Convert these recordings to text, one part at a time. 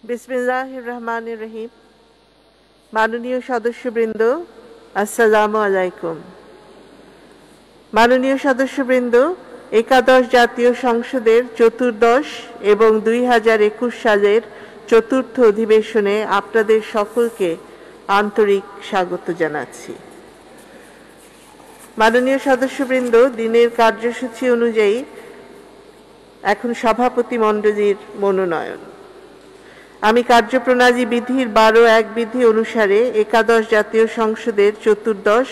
বিসমিল্লাহির রহমানির রহিম। মাননীয় সদস্যবৃন্দ, আসসালামু আলাইকুম। মাননীয় সদস্যবৃন্দ, একাদশ জাতীয় সংসদের চতুর্দশ এবং 2021 সালের চতুর্থ অধিবেশনে আপনাদের সকলকে আন্তরিক স্বাগত জানাচ্ছি। মাননীয় সদস্যবৃন্দ, দিনের কার্যসূচি অনুযায়ী এখন সভাপতি মণ্ডলীর মনোনয়ন। আমি কার্যপ্রণালী বিধির 12(1) বিধি অনুসারে একাদশ জাতীয় সংসদের চতুর্দশ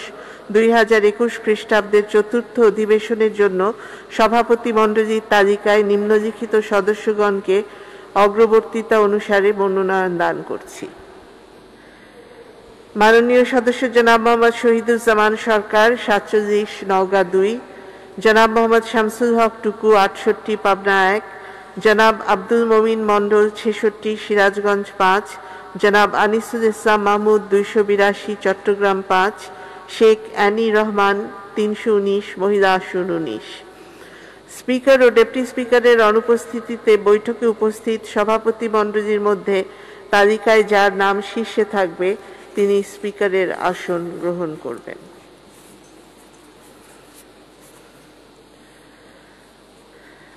2021 খ্রিস্টাব্দের চতুর্থ অধিবেশনের জন্য সভাপতি মণ্ডলীর তালিকায় নিম্নলিখিত সদস্যগণকে অগ্রবর্তীতা অনুসারে মনোনয়ন দান করছি। মাননীয় সদস্য জনাব মোহাম্মদ শহীদুজ্জামান সরকার 47 নওগাঁ 2, জনাব মোহাম্মদ শামসুল হক টুকু 68 পাবনা 1, জনাব আব্দুল মমিন মণ্ডল 66 সিরাজগঞ্জ 5, জনাব আনিসুল ইসলাম মাহমুদ 282 চট্টগ্রাম 5, শেখ অ্যানি রহমান 319 মহিলা আসন 19। স্পিকার ও ডেপুটি স্পিকারের অনুপস্থিতিতে বৈঠকে উপস্থিত সভাপতি মণ্ডলীর মধ্যে তালিকায় যার নাম শীর্ষে থাকবে তিনি স্পিকারের আসন গ্রহণ করবেন।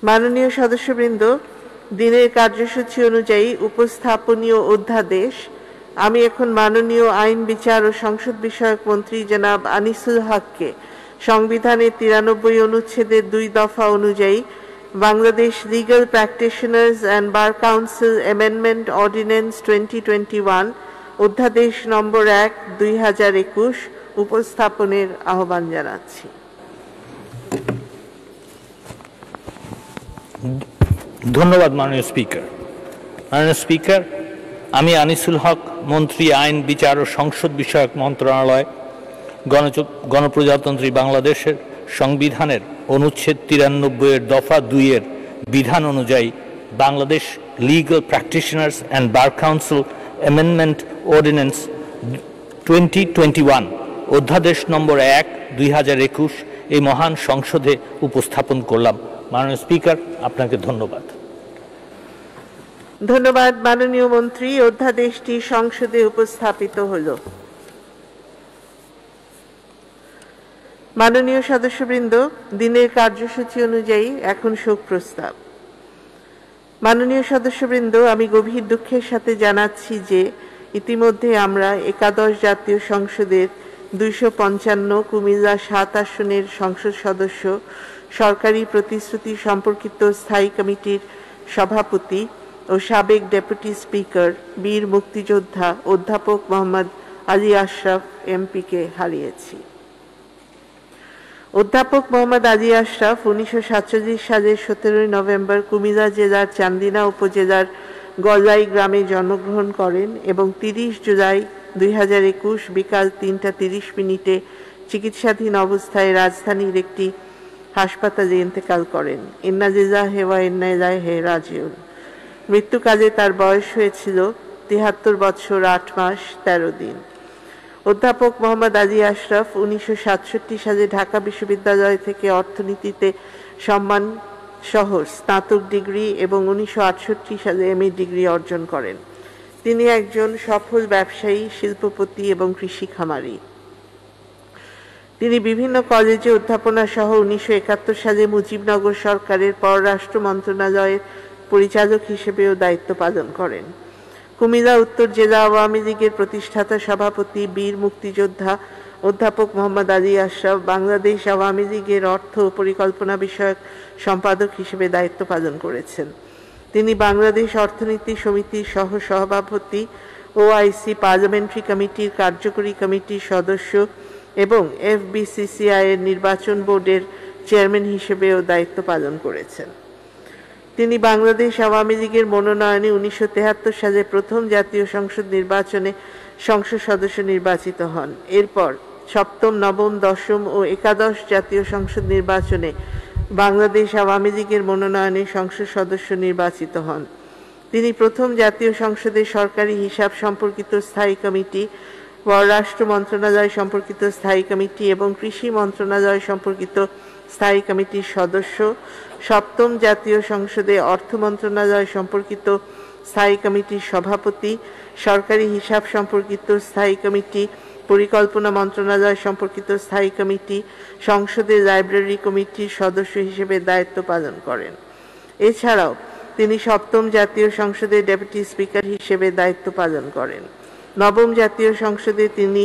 মাননীয় সদস্যবৃন্দ, দিনের কার্যসূচি অনুযায়ী উপস্থাপনীয় অধ্যাদেশ আমি এখন মাননীয় আইন বিচার ও সংসদ বিষয়ক মন্ত্রী জনাব আনিসুল হককে সংবিধানের 93 অনুচ্ছেদের 2 দফা অনুযায়ী Bangladesh legal practitioners and bar council amendment ordinance 2021 অধ্যাদেশ নম্বর 1 2021 উপস্থাপনের আহ্বান জানাচ্ছি। ধন্যবাদ মাননীয় স্পিকার। মাননীয় স্পিকার, আমি আনিসুল হক, মন্ত্রী আইন বিচার ও সংসদ বিষয়ক মন্ত্রণালয়, গণপ্রজাতন্ত্রী বাংলাদেশের সংবিধানের অনুচ্ছেদ 93 এর দফা 2 এর বিধান অনুযায়ী Bangladesh legal practitioners and bar council amendment ordinance 2021 অধ্যাদেশ নম্বর 1 2021 এই মহান সংসদে উপস্থাপন করলাম। মাননীয় স্পিকার, আপনাকে ধন্যবাদ। ধন্যবাদ মাননীয় মন্ত্রী। অধ্যাদেশটি সংসদে উপস্থাপিত হল। মাননীয় সদস্যবৃন্দ, দিনের কার্যসূচি অনুযায়ী এখন শোক প্রস্তাব। মাননীয় সদস্যবৃন্দ, আমি গভীর দুঃখের সাথে জানাচ্ছি যে ইতিমধ্যে আমরা একাদশ জাতীয় সংসদের 255 কুমিল্লা 7 আসনের সংসদ সদস্য, সরকারি প্রতিশ্রুতি সম্পর্কিত স্থায়ী কমিটির সভাপতি ও সাবেক ডেপুটি স্পিকার বীর মুক্তিযোদ্ধা অধ্যাপক মোহাম্মদ আলী আশরাফ এমপিকে হারিয়েছি। অধ্যাপক মোহাম্মদ আলী আশরাফ 1947 সালের 17 নভেম্বর কুমিল্লা জেলার চান্দিনা উপজেলার গলাই গ্রামে জন্মগ্রহণ করেন এবং 30 জুলাই 2021 বিকাল 3টা 30 মিনিটে চিকিৎসাধীন অবস্থায় রাজধানীর একটি হাসপাতালে ইন্তেকাল করেন। ইন্না লিল্লাহি ওয়া ইন্না ইলাইহি রাজিউন। মৃত্যুকালে তার বয়স হয়েছিল 73 বছর 8 মাস 13 দিন। অধ্যাপক মোহাম্মদ আলী আশরাফ 1967 সালে ঢাকা বিশ্ববিদ্যালয় থেকে অর্থনীতিতে সম্মান সহ স্নাতক ডিগ্রি এবং 1968 সালে এমএ ডিগ্রি অর্জন করেন। তিনি একজন সফল ব্যবসায়ী, শিল্পপতি এবং কৃষি খামারি। তিনি বিভিন্ন কলেজে অধ্যাপনা সহ 1971 সালে মুজিবনগর সরকারের পররাষ্ট্র মন্ত্রণালয়ের পরিচালক হিসেবেও দায়িত্ব পালন করেন। কুমিল্লা উত্তর জেলা আওয়ামী লীগের প্রতিষ্ঠাতা সভাপতি বীর মুক্তিযোদ্ধা অধ্যাপক মোহাম্মদ আলী আশরাফ বাংলাদেশ আওয়ামী লীগের অর্থ ও পরিকল্পনা বিষয়ক সম্পাদক হিসেবে দায়িত্ব পালন করেছেন। তিনি বাংলাদেশ অর্থনীতি সমিতির সহ সভাপতি, ওআইসি পার্লামেন্টারি কমিটির কার্যকরী কমিটির সদস্য এবং এফবিসিসিআই এর নির্বাচন বোর্ডের চেয়ারম্যান হিসেবেও দায়িত্ব পালন করেছেন। তিনি বাংলাদেশ আওয়ামী লীগের মনোনয়নে 1973 সালে প্রথম জাতীয় সংসদ নির্বাচনে সংসদ সদস্য নির্বাচিত হন। এরপর সপ্তম, নবম, দশম ও একাদশ জাতীয় সংসদ নির্বাচনে বাংলাদেশ আওয়ামী লীগের মনোনয়নে সংসদ সদস্য নির্বাচিত হন। তিনি প্রথম জাতীয় সংসদে সরকারি হিসাব সম্পর্কিত স্থায়ী কমিটি, পররাষ্ট্র মন্ত্রণালয় সম্পর্কিত স্থায়ী কমিটি এবং কৃষি মন্ত্রণালয় সম্পর্কিত স্থায়ী কমিটির সদস্য, সপ্তম জাতীয় সংসদে অর্থ মন্ত্রণালয় সম্পর্কিত স্থায়ী কমিটির সভাপতি, সরকারি হিসাব সম্পর্কিত স্থায়ী কমিটি, পরিকল্পনা মন্ত্রণালয় সম্পর্কিত স্থায়ী কমিটি, সংসদের লাইব্রেরি কমিটির সদস্য হিসেবে দায়িত্ব পালন করেন। এছাড়াও তিনি সপ্তম জাতীয় সংসদের ডেপুটি স্পিকার হিসেবে দায়িত্ব পালন করেন। নবম জাতীয় সংসদে তিনি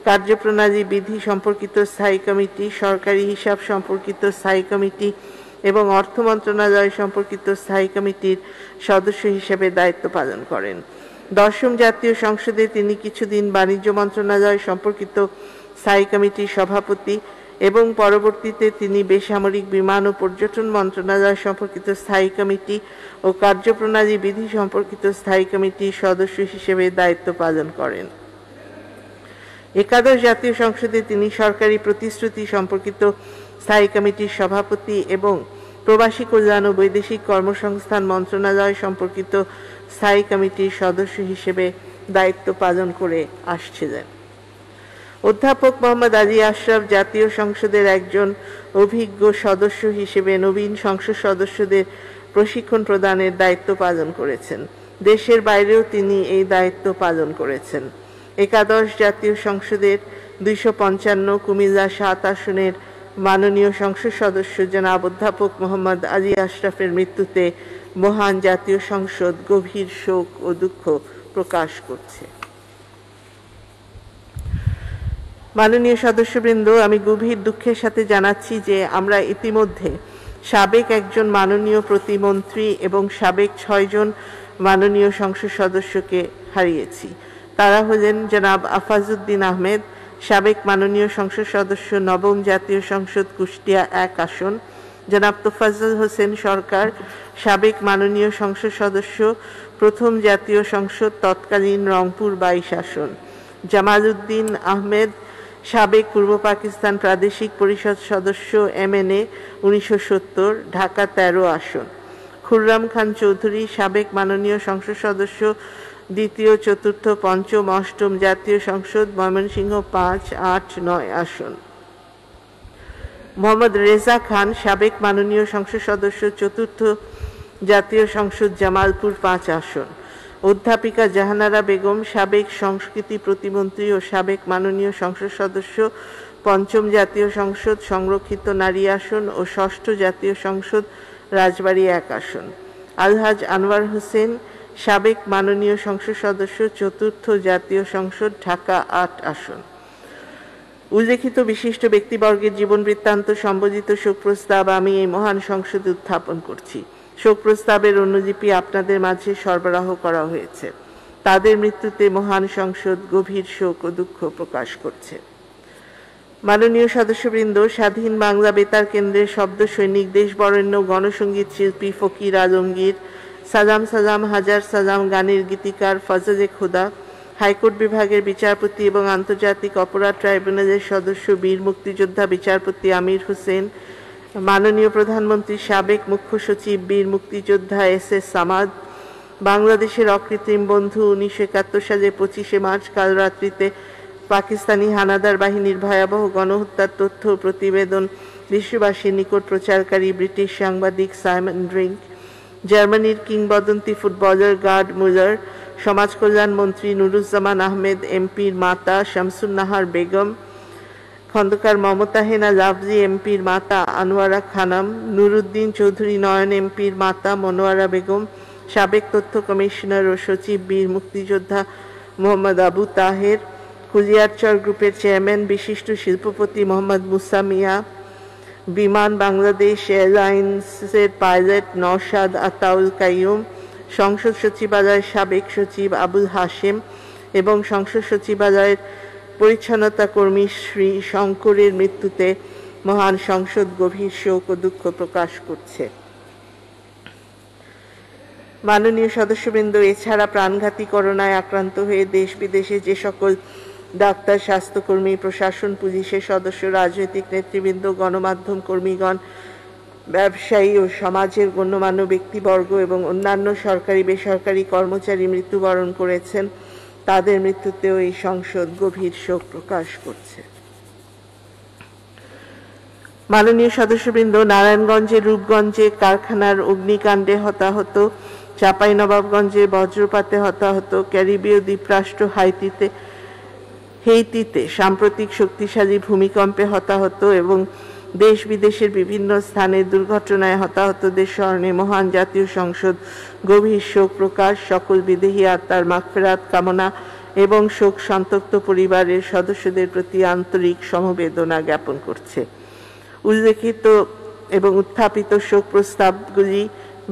কার্যপ্রণালী বিধি সম্পর্কিত স্থায়ী কমিটি, সরকারি হিসাব সম্পর্কিত স্থায়ী কমিটি এবং অর্থ মন্ত্রণালয় সম্পর্কিত স্থায়ী কমিটির সদস্য হিসেবে দায়িত্ব পালন করেন। দশম জাতীয় সংসদে তিনি কিছুদিন বাণিজ্য মন্ত্রণালয় সম্পর্কিত স্থায়ী কমিটির সভাপতি এবং পরবর্তীতে তিনি বেসামরিক বিমান ও পর্যটন মন্ত্রণালয় সম্পর্কিত স্থায়ী কমিটি ও কার্যপ্রণালী বিধি সম্পর্কিত স্থায়ী কমিটির সদস্য হিসেবে দায়িত্ব পালন করেন। একাদশ জাতীয় সংসদে তিনি সরকারি প্রতিশ্রুতি সম্পর্কিত স্থায়ী কমিটির সভাপতি এবং প্রবাসী কল্যাণ ও বৈদেশিক কর্মসংস্থান মন্ত্রণালয় সম্পর্কিত স্থায়ী কমিটির সদস্য হিসেবে দায়িত্ব পালন করে আসছিলেন। অধ্যাপক মোহাম্মদ আলী আশরাফ জাতীয় সংসদের একজন অভিজ্ঞ সদস্য হিসেবে নবীন সংসদ সদস্যদের প্রশিক্ষণ প্রদানের দায়িত্ব পালন করেছেন। দেশের বাইরেও তিনি এই দায়িত্ব পালন করেছেন। একাদশ জাতীয় সংসদের 255 কুমিল্লা 7 আসনের মাননীয় সংসদ সদস্য জনাব অধ্যাপক মোহাম্মদ আলী আশরাফের মৃত্যুতে মহান জাতীয় সংসদ গভীর শোক ও দুঃখ প্রকাশ করছে। মাননীয় সদস্যবৃন্দ, আমি গভীর দুঃখের সাথে জানাচ্ছি যে আমরা ইতিমধ্যে সাবেক একজন মাননীয় প্রতিমন্ত্রী এবং সাবেক 6 জন মাননীয় সংসদ সদস্যকে হারিয়েছি। তারা হলেন জনাব আফাজউদ্দিন আহমেদ, সাবেক মাননীয় সংসদ সদস্য, নবম জাতীয় সংসদ কুষ্টিয়া 1 আসন; জনাব তোফাজ্জল হোসেন সরকার, সাবেক মাননীয় সংসদ সদস্য, প্রথম জাতীয় সংসদ তৎকালীন রংপুর 22 আসন; জামাল উদ্দিন আহমেদ, সাবেক পূর্ব পাকিস্তান প্রাদেশিক পরিষদ সদস্য MNA 1970, ঢাকা 13 আসন; খুররাম খান চৌধুরী, সাবেক মাননীয় সংসদ সদস্য, দ্বিতীয়, চতুর্থ, পঞ্চম, অষ্টম জাতীয় সংসদ ময়মনসিংহ 5, 8, 9 আসন; মোহাম্মদ রেজা খান, সাবেক মাননীয় সংসদ সদস্য, চতুর্থ জাতীয় সংসদ জামালপুর 5 আসন; অধ্যাপিকা জাহানারা বেগম, সাবেক সংস্কৃতি প্রতিমন্ত্রী ও সাবেক মাননীয় সংসদ সদস্য, পঞ্চম জাতীয় সংসদ সংরক্ষিত নারী আসন ও ষষ্ঠ জাতীয় সংসদ রাজবাড়ী 1 আসন; আলহাজ আনোয়ার হোসেন, সাবেক মাননীয় সংসদ সদস্য, চতুর্থ জাতীয় সংসদ ঢাকা 8 আসন। উল্লেখিত বিশিষ্ট ব্যক্তিবর্গের জীবন বৃত্তান্ত সম্বলিত শোক প্রস্তাব আমি এই মহান সংসদে উত্থাপন করছি। শোক প্রস্তাবের অনুলিপি আপনাদের মাঝে সরবরাহ করা হয়েছে। তাদের মৃত্যুতে মহান সংসদ গভীর শোক ও দুঃখ প্রকাশ করছে। মাননীয় সদস্যবৃন্দ, স্বাধীন বাংলা বেতার কেন্দ্রের শব্দ সৈনিক, দেশ বরেণ্য গণসঙ্গীত শিল্পী ফকির আলমগীর, সালাম সালাম হাজার সালাম গানের গীতিকার ফজলে খোদা, হাইকোর্ট বিভাগের বিচারপতি এবং আন্তর্জাতিক অপরাধ ট্রাইব্যুনালের সদস্য বীর মুক্তিযোদ্ধা বিচারপতি আমির হোসেন, মাননীয় প্রধানমন্ত্রীর সাবেক মুখ্য সচিব বীর মুক্তিযোদ্ধা SS সামাদ, বাংলাদেশের অকৃত্রিম বন্ধু, 1971 সালে 25শে মার্চ কাল রাত্রিতে পাকিস্তানি হানাদার বাহিনীর ভয়াবহ গণহত্যার তথ্য ও প্রতিবেদন বিশ্ববাসীর নিকট প্রচারকারী ব্রিটিশ সাংবাদিক সাইমন ড্রিঙ্ক, জার্মানির কিংবদন্তি ফুটবলার গার্ড মুলার, সমাজ কল্যাণ মন্ত্রী নুরুজ্জামান আহমেদ এমপির মাতা শামসুন নাহার বেগম, খন্দকার মমতা হেনা লাভলি এমপির মাতা আনোয়ারা খানম, নুরুদ্দিন চৌধুরী নয়ন এমপির মাতা মনোয়ারা বেগম, সাবেক তথ্য কমিশনার ও সচিব বীর মুক্তিযোদ্ধা মোহাম্মদ আবু তাহের, কুলিয়ারচর গ্রুপের চেয়ারম্যান বিশিষ্ট শিল্পপতি মোহাম্মদ মুসা মিয়া, বিমান বাংলাদেশ এয়ারলাইন্সের পাইলট নওশাদ আতাউল কাইয়ুম, সংসদ সচিবালয়ের সাবেক সচিব আবুল হাশেম এবং সংসদ সচিবালয়ের পরিচ্ছন্নতা কর্মী শ্রী শঙ্করের মৃত্যুতে মহান সংসদ গভীর শোক ও দুঃখ প্রকাশ করছে। মাননীয় সদস্যবৃন্দ, এছাড়া প্রাণঘাতী করোনায় আক্রান্ত হয়ে দেশ বিদেশে যে সকল ডাক্তার, স্বাস্থ্যকর্মী, প্রশাসন, পুলিশের সদস্য, রাজনৈতিক নেতৃবৃন্দ, গণমাধ্যম কর্মীগণ, ব্যবসায়ী ও সমাজের গণ্যমান্য ব্যক্তিবর্গ এবং অন্যান্য সরকারি বেসরকারি কর্মচারী মৃত্যুবরণ করেছেন, তাদের মৃত্যুতেও এই সংসদ গভীর শোক প্রকাশ করছে। মাননীয় সদস্যবৃন্দ, নারায়ণগঞ্জের রূপগঞ্জে কারখানার অগ্নিকাণ্ডে হতাহত চাঁপাইনবাবগঞ্জে বজ্রপাতে হতাহত, ক্যারিবীয় দ্বীপরাষ্ট্র হেইতিতে সাম্প্রতিক শক্তিশালী ভূমিকম্পে হতাহত এবং দেশ বিদেশের বিভিন্ন স্থানে দুর্ঘটনায় হতাহতদের স্মরণে মহান জাতীয় সংসদ গভীর শোক প্রকাশ, সকল বিদেহী আত্মার মাগফিরাত কামনা এবং শোক সন্তপ্ত পরিবারের সদস্যদের প্রতি আন্তরিক সমবেদনা জ্ঞাপন করছে। উল্লেখিত এবং উত্থাপিত শোক প্রস্তাবগুলি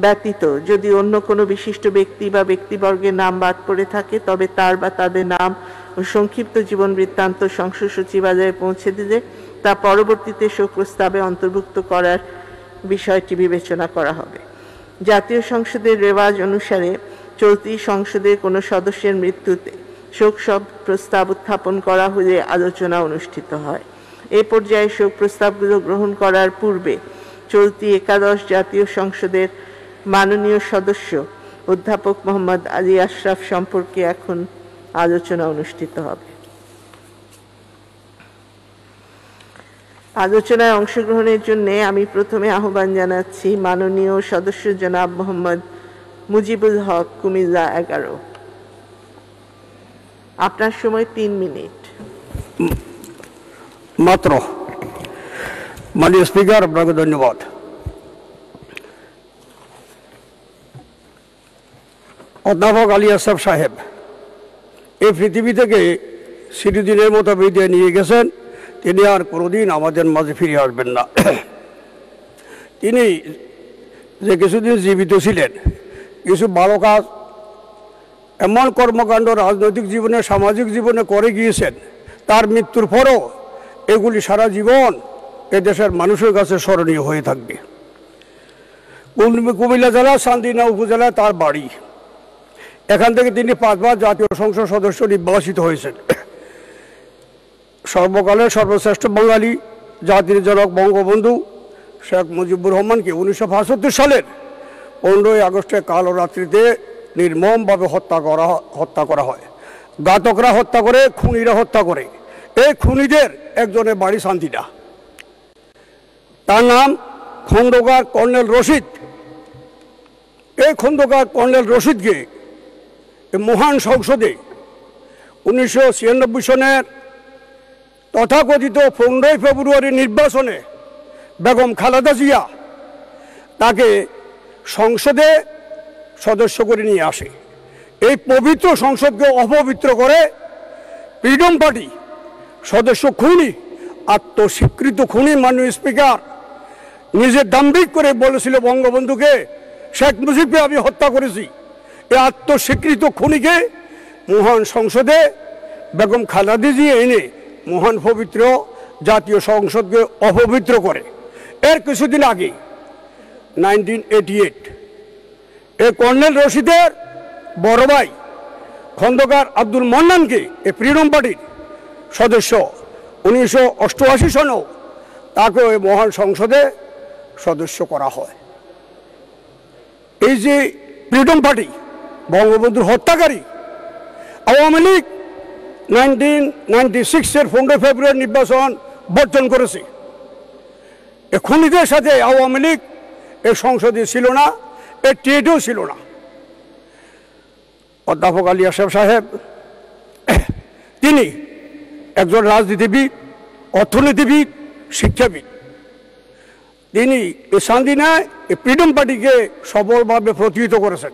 ব্যতীত যদি অন্য কোনো বিশিষ্ট ব্যক্তি বা ব্যক্তিবর্গের নাম বাদ পড়ে থাকে, তবে তার বা তাদের নাম ও সংক্ষিপ্ত জীবন বৃত্তান্ত সংসদ সচিবালয়ে পৌঁছে দিলে তা পরবর্তীতে শোক প্রস্তাবে অন্তর্ভুক্ত করার বিষয়টি বিবেচনা করা হবে। জাতীয় সংসদের রেওয়াজ অনুসারে চলতি সংসদের কোনো সদস্যের মৃত্যুতে শোক প্রস্তাব উত্থাপন করা হলে আলোচনা অনুষ্ঠিত হয়। এ পর্যায়ে শোক প্রস্তাবগুলো গ্রহণ করার পূর্বে চলতি একাদশ জাতীয় সংসদের মাননীয় সদস্য অধ্যাপক মোহাম্মদ আলী আশরাফ সম্পর্কে এখন আলোচনা অনুষ্ঠিত হবে। আলোচনায় অংশগ্রহণের জন্য আমি প্রথমে আহ্বান জানাচ্ছি মাননীয় সদস্য জনাব মোহাম্মদ মুজিবুল হক, কুমিল্লা 11। আপনার সময় 3 মিনিট মাত্র। মাননীয় স্পিকার, আপনাকে ধন্যবাদ। অধ্যাপক আলী আশরাফ সাহেব এই পৃথিবী থেকে চিরদিনের মতো বিদায় নিয়ে গেছেন। তিনি আর কোনোদিন আমাদের মাঝে ফিরে আসবেন না। তিনি যে কিছুদিন জীবিত ছিলেন, কিছু ভালো কাজ, এমন কর্মকাণ্ড রাজনৈতিক জীবনে, সামাজিক জীবনে করে গিয়েছেন, তার মৃত্যুর পরও এগুলি সারা জীবন এদেশের মানুষের কাছে স্মরণীয় হয়ে থাকবে। কুমিল্লা জেলার চান্দিনা উপজেলায় তার বাড়ি। এখান থেকে তিনি 5 বার জাতীয় সংসদ সদস্য নির্বাচিত হয়েছেন। সর্বকালের সর্বশ্রেষ্ঠ বাঙালি জাতির জনক বঙ্গবন্ধু শেখ মুজিবুর রহমানকে 1965 সালের 15ই আগস্টে কালো রাত্রিতে নির্মমভাবে হত্যা করা হয়। ঘাতকরা হত্যা করে, খুনিরা হত্যা করে। এই খুনিদের একজনের বাড়ি শান্তিটা। তার নাম খন্দকার কর্নেল রশিদ। এই খন্দকার কর্নেল রশিদকে মহান সংসদে 1996 সনের তথাকথিত 15ই ফেব্রুয়ারি নির্বাচনে বেগম খালেদা জিয়া তাকে সংসদে সদস্য করে নিয়ে আসে। এই পবিত্র সংসদকে অপবিত্র করে ফ্রিডম পার্টি সদস্য খুনি, আত্মস্বীকৃত খুনি মাননীয় স্পিকার নিজে দাম্ভিক করে বলেছিল বঙ্গবন্ধুকে, শেখ মুজিবকে আমি হত্যা করেছি। এই আত্মস্বীকৃত খুনিকে মহান সংসদে বেগম খালেদা জিয়া এনে মহান পবিত্র জাতীয় সংসদকে অপবিত্র করে। এর কিছুদিন আগে 1988 এই কর্নেল রশিদের বড় ভাই খন্দকার আব্দুল মান্নানকে এই ফ্রিডম পার্টির সদস্য 1988 সনেও তাকে ওই মহান সংসদে সদস্য করা হয়। এই যে ফ্রিডম পার্টি বঙ্গবন্ধুর হত্যাকারী, আওয়ামী লীগ 1996-এর 15 ফেব্রুয়ারি নির্বাচন বর্জন করেছে। এই খুনিদের সাথে আওয়ামী লীগ এই সংসদে ছিল না, এই টেটেও ছিল না। অধ্যাপক আলী আশরাফ সাহেব তিনি একজন রাজনীতিবিদ, অর্থনীতিবিদ, শিক্ষাবিদ। তিনি এই চান্দিনায় এই ফ্রিডম পার্টিকে সফলভাবে প্রতিহিত করেছেন।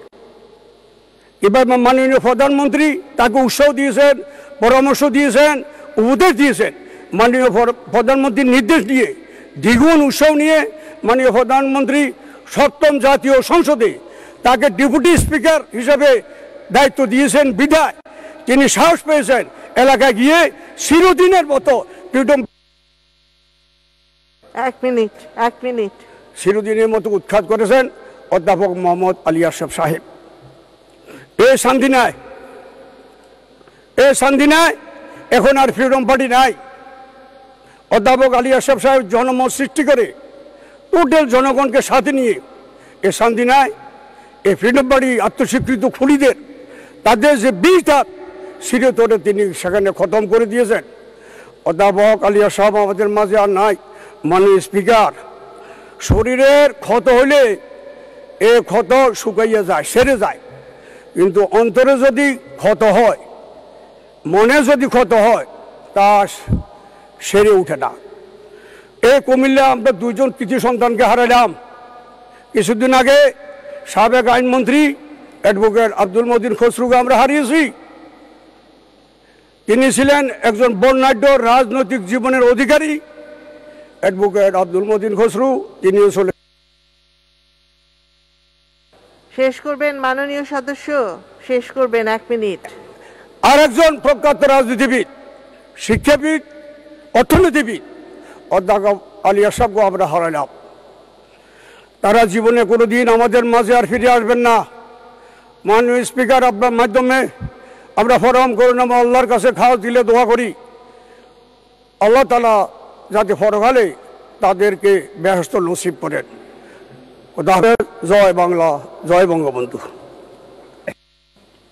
এবার মাননীয় প্রধানমন্ত্রী তাকে উৎসাহ দিয়েছেন, পরামর্শ দিয়েছেন, উপদেশ দিয়েছেন। মাননীয় প্রধানমন্ত্রীর নির্দেশ দিয়ে দ্বিগুণ উৎসাহ নিয়ে মাননীয় প্রধানমন্ত্রী 7ম জাতীয় সংসদে তাকে ডেপুটি স্পিকার হিসেবে দায়িত্ব দিয়েছেন। বিধায় তিনি সাহস পেয়েছেন এলাকায় গিয়ে চিরদিনের মতো ফ্রিডম এক মিনিট চিরদিনের মতো উৎখাত করেছেন অধ্যাপক মোহাম্মদ আলী আশরাফ সাহেব। এই শান্তিনায় এখন আর ফ্রিডম পার্টি নাই। অধ্যাপক আলী আশরাফ সাহেব জনমত সৃষ্টি করে টোটাল জনগণকে সাথে নিয়ে এই শান্তিনায় এই ফ্রিডম পার্টি আত্মস্বীকৃত খুনিদের তাদের যে বিষটা চিরতরে তিনি সেখানে খতম করে দিয়েছেন। অধ্যাপক আলী আশরাফ আমাদের মাঝে আর নাই। মাননীয় স্পিকার, শরীরের ক্ষত হলে এ ক্ষত শুকাইয়া যায়, সেরে যায়, কিন্তু অন্তরে যদি ক্ষত হয়, মনে যদি ক্ষত হয়, তা সেরে উঠে না। এই কুমিল্লা আমরা দুইজন কৃতি সন্তানকে হারালাম। কিছুদিন আগে সাবেক আইনমন্ত্রী অ্যাডভোকেট আব্দুল মতিন খসরুকে আমরা হারিয়েছি। তিনি ছিলেন একজন বর্ণাঢ্য রাজনৈতিক জীবনের অধিকারী। অ্যাডভোকেট আব্দুল মতিন খসরু তিনিও চলে। শেষ করবেন মাননীয় সদস্য, শেষ করবেন, 1 মিনিট। আর একজন প্রখ্যাত রাজনীতিবিদ, শিক্ষাবিদ, অর্থনীতিবিদ অধ্যাপক আলী আশরাফকে আমরা হারালাম। তারা জীবনে কোনোদিন আমাদের মাঝে আর ফিরে আসবেন না। মাননীয় স্পিকার, আপনার মাধ্যমে আমরা ফরম করুন, আমরা আল্লাহর কাছে খাওয়া দিলে দোয়া করি আল্লাহ তাআলা যাতে পরকালে তাদেরকে বেহেশত নসিব করেন। জয় বাংলা, জয় বঙ্গবন্ধু।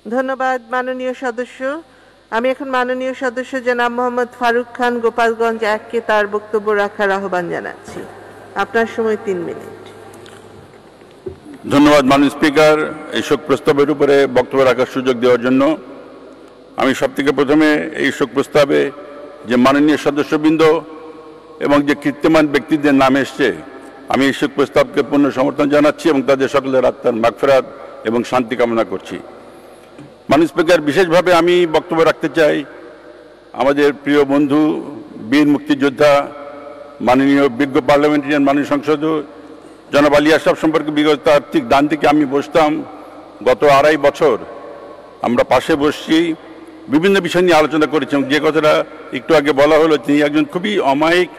ধন্যবাদ মাননীয় সদস্য। আমি এখন মাননীয় সদস্য জনাব মোহাম্মদ ফারুক খান গোপালগঞ্জ 1কে তার বক্তব্য রাখার আহ্বান জানাচ্ছি। আপনার সময় 3 মিনিট। ধন্যবাদ মাননীয় স্পিকার, এই শোক প্রস্তাবের উপরে বক্তব্য রাখার সুযোগ দেওয়ার জন্য। আমি সবথেকে প্রথমে এই শোক প্রস্তাবে যে মাননীয় সদস্যবৃন্দ এবং যে কীর্তিমান ব্যক্তিদের নাম এসছে, আমি এই শোক প্রস্তাবকে পূর্ণ সমর্থন জানাচ্ছি এবং তাদের সকলের আত্মার মাগফিরাত এবং শান্তি কামনা করছি। মাননীয় স্পিকার, বিশেষভাবে আমি বক্তব্য রাখতে চাই আমাদের প্রিয় বন্ধু বীর মুক্তিযোদ্ধা মাননীয় বিজ্ঞ পার্লামেন্টারিয়ান মাননীয় সংসদ জনাব আলী আশরাফ সম্পর্কে। বিগত তার ঠিক ডান দিকে আমি বসতাম। গত 2.5 বছর আমরা পাশে বসছি, বিভিন্ন বিষয় নিয়ে আলোচনা করেছি। যে কথাটা একটু আগে বলা হলো, তিনি একজন খুবই অমায়িক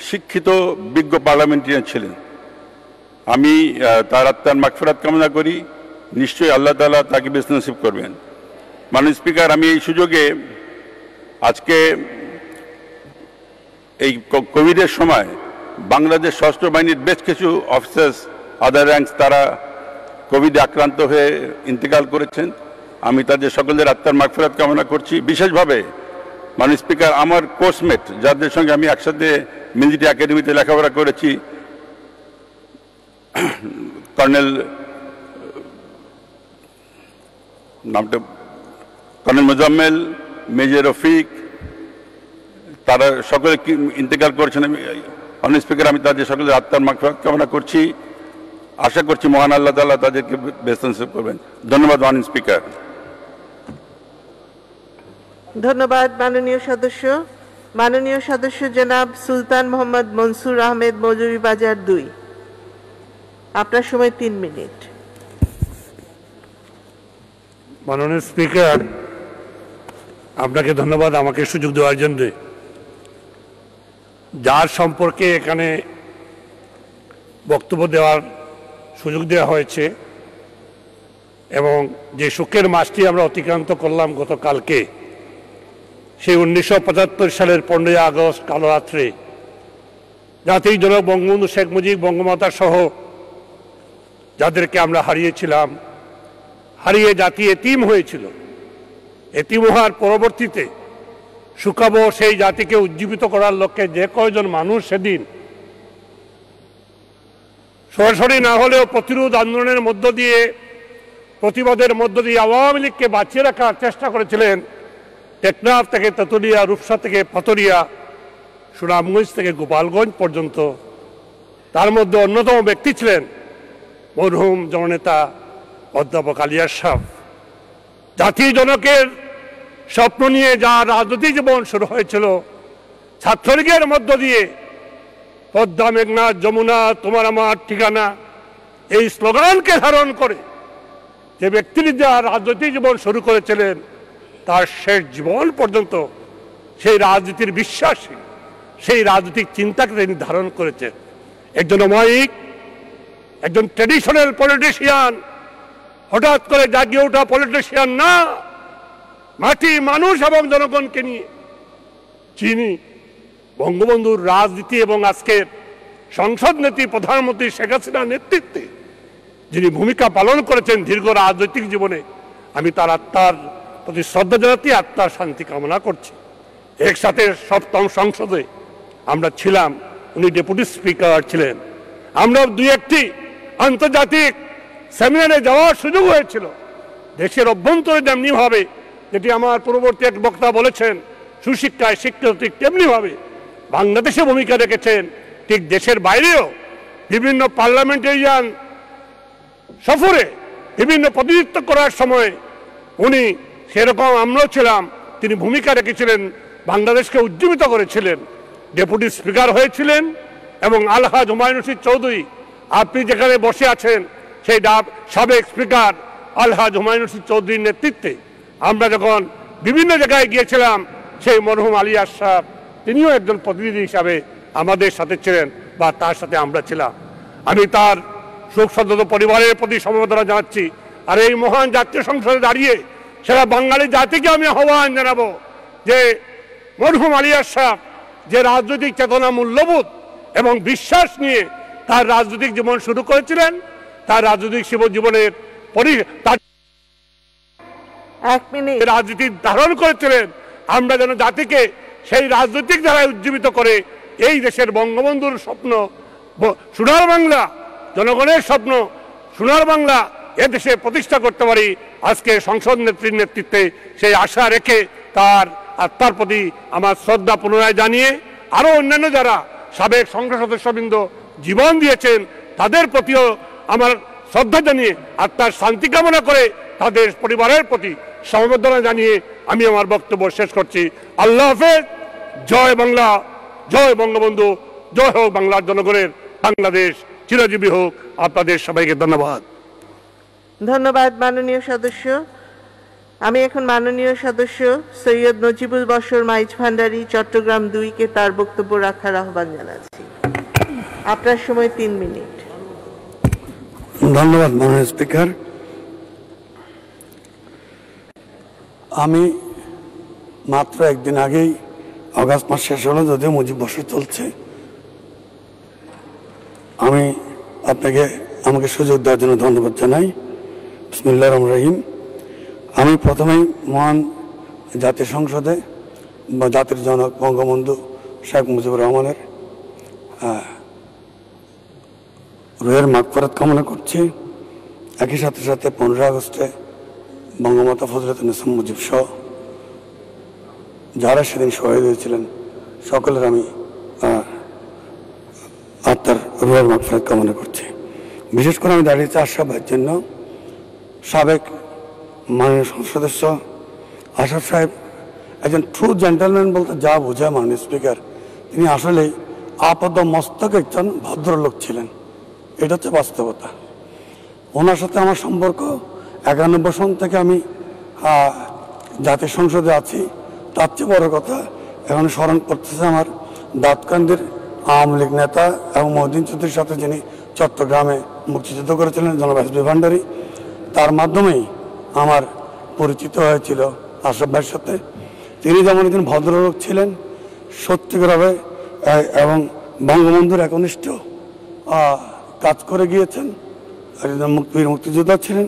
শিক্ষিত বিজ্ঞ পার্লামেন্টারিয়ান ছিলেন। আমি তার আত্মার মাগফিরাত কামনা করি। নিশ্চয়ই আল্লাহ তাআলা তাকে বেশ নসিব করবেন। মাননীয় স্পিকার, আমি এই সুযোগে আজকে এই কোভিডের সময় বাংলাদেশ সশস্ত্র বাহিনীর বেশ কিছু অফিসার্স, আদার র্যাঙ্কস, তারা কোভিডে আক্রান্ত হয়ে ইন্তেকাল করেছেন। আমি তাদের সকলের আত্মার মাগফিরাত কামনা করছি। বিশেষভাবে মাননীয় স্পিকার, আমার কোর্সমেট যাদের সঙ্গে আমি একসাথে মিলিটারি একাডেমিতে লেখাপড়া করেছি, কর্নেল মোজাম্মেল, মেজর রফিক, তারা সকলে ইন্তেকাল করেছেন। মাননীয় স্পিকার, আমি তাদের সকলের আত্মার মাগফিরাত কামনা করছি। আশা করছি মহান আল্লাহ তাআলা তাদেরকে বেহেশত নসিব করবেন। ধন্যবাদ মাননীয় স্পিকার। ধন্যবাদ মাননীয় সদস্য। মাননীয় সদস্য জনাব সুলতান মোহাম্মদ মনসুর আহমেদ, মজুরিবাজার 2, আপনার সময় 3 মিনিট। মাননীয় স্পিকার, আপনাকে ধন্যবাদ আমাকে সুযোগ দেওয়ার জন্য। যার সম্পর্কে এখানে বক্তব্য দেওয়ার সুযোগ দেওয়া হয়েছে এবং যে শোকের মাসটি আমরা অতিক্রান্ত করলাম গতকালকে, সেই 1975 সালের 15ই আগস্ট কালো রাত্রে জাতির জনক বঙ্গবন্ধু শেখ মুজিব, বঙ্গমাতা সহ যাদেরকে আমরা হারিয়েছিলাম, হারিয়ে জাতি এতিম হয়েছিল। এতিম হওয়ার পরবর্তীতে শুকাবো সেই জাতিকে উজ্জীবিত করার লক্ষ্যে যে কয়জন মানুষ সেদিন সরাসরি না হলেও প্রতিরোধ আন্দোলনের মধ্য দিয়ে, প্রতিবাদের মধ্য দিয়ে আওয়ামী লীগকে বাঁচিয়ে রাখার চেষ্টা করেছিলেন, টেকনাফ থেকে তেতুলিয়া, রূপসা থেকে পাথরিয়া, সুনামগঞ্জ থেকে গোপালগঞ্জ পর্যন্ত, তার মধ্যে অন্যতম ব্যক্তি ছিলেন মরহুম জননেতা অধ্যাপক আলী আশরাফ। জাতি জনকের স্বপ্ন নিয়ে যা রাজনৈতিক জীবন শুরু হয়েছিল ছাত্রলীগের মধ্য দিয়ে, পদ্মা মেঘনা যমুনা তোমার আমার ঠিকানা, এই স্লোগানকে ধারণ করে যে ব্যক্তিটি যা রাজনৈতিক জীবন শুরু করেছিলেন, তার শেষ জীবন পর্যন্ত সেই রাজনীতির বিশ্বাসী, সেই রাজনৈতিক চিন্তাকে তিনি ধারণ করেছেন। একজন অমায়িক, একজন ট্র্যাডিশনাল পলিটিশিয়ান, হঠাৎ করে জাগিয়ে ওঠা পলিটিশিয়ান না, মাটি, মানুষ এবং জনগণকে নিয়ে যিনি বঙ্গবন্ধুর রাজনীতি এবং আজকের সংসদ নেত্রী প্রধানমন্ত্রী শেখ হাসিনার নেতৃত্বে যিনি ভূমিকা পালন করেছেন দীর্ঘ রাজনৈতিক জীবনে, আমি তার আত্মার প্রতি শ্রদ্ধা জানাতে, আত্মার শান্তি কামনা করছি। একসাথে 7ম সংসদে আমরা ছিলাম, উনি ডেপুটি স্পিকার ছিলেন। আমরা 2-1টি আন্তর্জাতিক সেমিনারে যাওয়ার সুযোগ হয়েছিল। দেশের অভ্যন্তরে যেমনিভাবে, যেটি আমার পূর্ববর্তী এক বক্তা বলেছেন, সুশিক্ষায় শিক্ষিত ঠিক তেমনিভাবে বাংলাদেশে ভূমিকা রেখেছেন, ঠিক দেশের বাইরেও বিভিন্ন পার্লামেন্টারিয়ান সফরে বিভিন্ন প্রতিনিধিত্ব করার সময় উনি সেরকম আমরাও ছিলাম, তিনি ভূমিকা রেখেছিলেন, বাংলাদেশকে উজ্জীবিত করেছিলেন। ডেপুটি স্পিকার হয়েছিলেন এবং আলহাজ হুমায়ুন রশিদ চৌধুরী, আপনি যেখানে বসে আছেন সেই সাবেক স্পিকার আলহাজ হুমায়ুন রশিদ চৌধুরীর নেতৃত্বে আমরা যখন বিভিন্ন জায়গায় গিয়েছিলাম, সেই মরহুম আলী আশরাফ তিনিও একজন প্রতিনিধি হিসাবে আমাদের সাথে ছিলেন বা তার সাথে আমরা ছিলাম। আমি তার শোকসন্তপ্ত পরিবারের প্রতি সমবেদনা জানাচ্ছি। আর এই মহান জাতীয় সংসদে দাঁড়িয়ে সারা বাঙালি জাতিকে আমি আহ্বান জানাবো যে মরহুম আলী আশরাফ যে রাজনৈতিক চেতনা, মূল্যবোধ এবং বিশ্বাস নিয়ে তার রাজনৈতিক জীবন শুরু করেছিলেন, তার রাজনৈতিক জীবনের রাজনীতি ধারণ করেছিলেন, আমরা যেন জাতিকে সেই রাজনৈতিক ধারায় উজ্জীবিত করে এই দেশের বঙ্গবন্ধুর স্বপ্ন, সোনার বাংলা, জনগণের স্বপ্ন সোনার বাংলা এদেশে প্রতিষ্ঠা করতে পারি। আজকে সংসদ নেত্রীর নেতৃত্বে সেই আশা রেখে তার আত্মার প্রতি আমার শ্রদ্ধা পুনরায় জানিয়ে, আরও অন্যান্য যারা সাবেক সংসদ সদস্যবৃন্দ জীবন দিয়েছেন তাদের প্রতিও আমার শ্রদ্ধা জানিয়ে, আত্মার শান্তি কামনা করে তাদের পরিবারের প্রতি সমবেদনা জানিয়ে আমি আমার বক্তব্য শেষ করছি। আল্লাহ হাফেজ। জয় বাংলা, জয় বঙ্গবন্ধু, জয় হোক বাংলার জনগণের বাংলাদেশ চিরজীবী হোক। আপনাদের সবাইকে ধন্যবাদ। ধন্যবাদ মাননীয় সদস্য। আমি এখন মাননীয় সদস্য সৈয়দ নজিবুল বশর মাইজ ভান্ডারী চট্টগ্রাম 2-কে তার বক্তব্য রাখার আহ্বান জানাচ্ছি। আপনার সময় 3 মিনিট। ধন্যবাদ মাননীয় স্পিকার। আমি মাত্র একদিন আগেই, আগস্ট মাস শেষ হলো, যদিও মুজিব বছর চলছে, আমি আমাকে সুযোগ দেওয়ার জন্য ধন্যবাদ জানাই। বিসমিল্লাহির রহমানির রহিম। আমি প্রথমেই মহান জাতীয় সংসদে বা জাতির জনক বঙ্গবন্ধু শেখ মুজিবুর রহমানের রুহের মাগফিরাত কামনা করছি। একই সাথে সাথে 15 আগস্টে বঙ্গমাতা ফজলতুন্নেসা মুজিব সহ যারা সেদিন শহীদ হয়েছিলেন সকলের আমি আত্মার রুহের মাগফিরাত কামনা করছি। বিশেষ করে আমি দাঁড়িয়েছি আশরাফ ভাইয়ের জন্য। সাবেক মাননীয় সংসদ সদস্য আশরাফ সাহেব একজন ট্রু জেন্টলম্যান বলতে যা বোঝায় মাননীয় স্পিকার, তিনি আসলেই আপদ মস্তক একজন ভদ্রলোক ছিলেন। এটা হচ্ছে বাস্তবতা। ওনার সাথে আমার সম্পর্ক 91 সন থেকে আমি জাতীয় সংসদে আছি। তার চেয়ে বড় কথা, এখন স্মরণ করতেছে আমার দাউদকান্দির আওয়ামী লীগ নেতা এবং মহিউদ্দিন চৌধুরীর সাথে যিনি চট্টগ্রামে মুক্তিযুদ্ধ করেছিলেন, জনাব এস বি ভান্ডারী, তার মাধ্যমেই আমার পরিচিত হয়েছিল আশরাফ ভাইয়ের সাথে। তিনি যেমন একজন ভদ্রলোক ছিলেন সত্যিকারভাবে এবং বঙ্গবন্ধুর একনিষ্ঠ কাজ করে গিয়েছেন, একজন মুক্তিযোদ্ধা ছিলেন।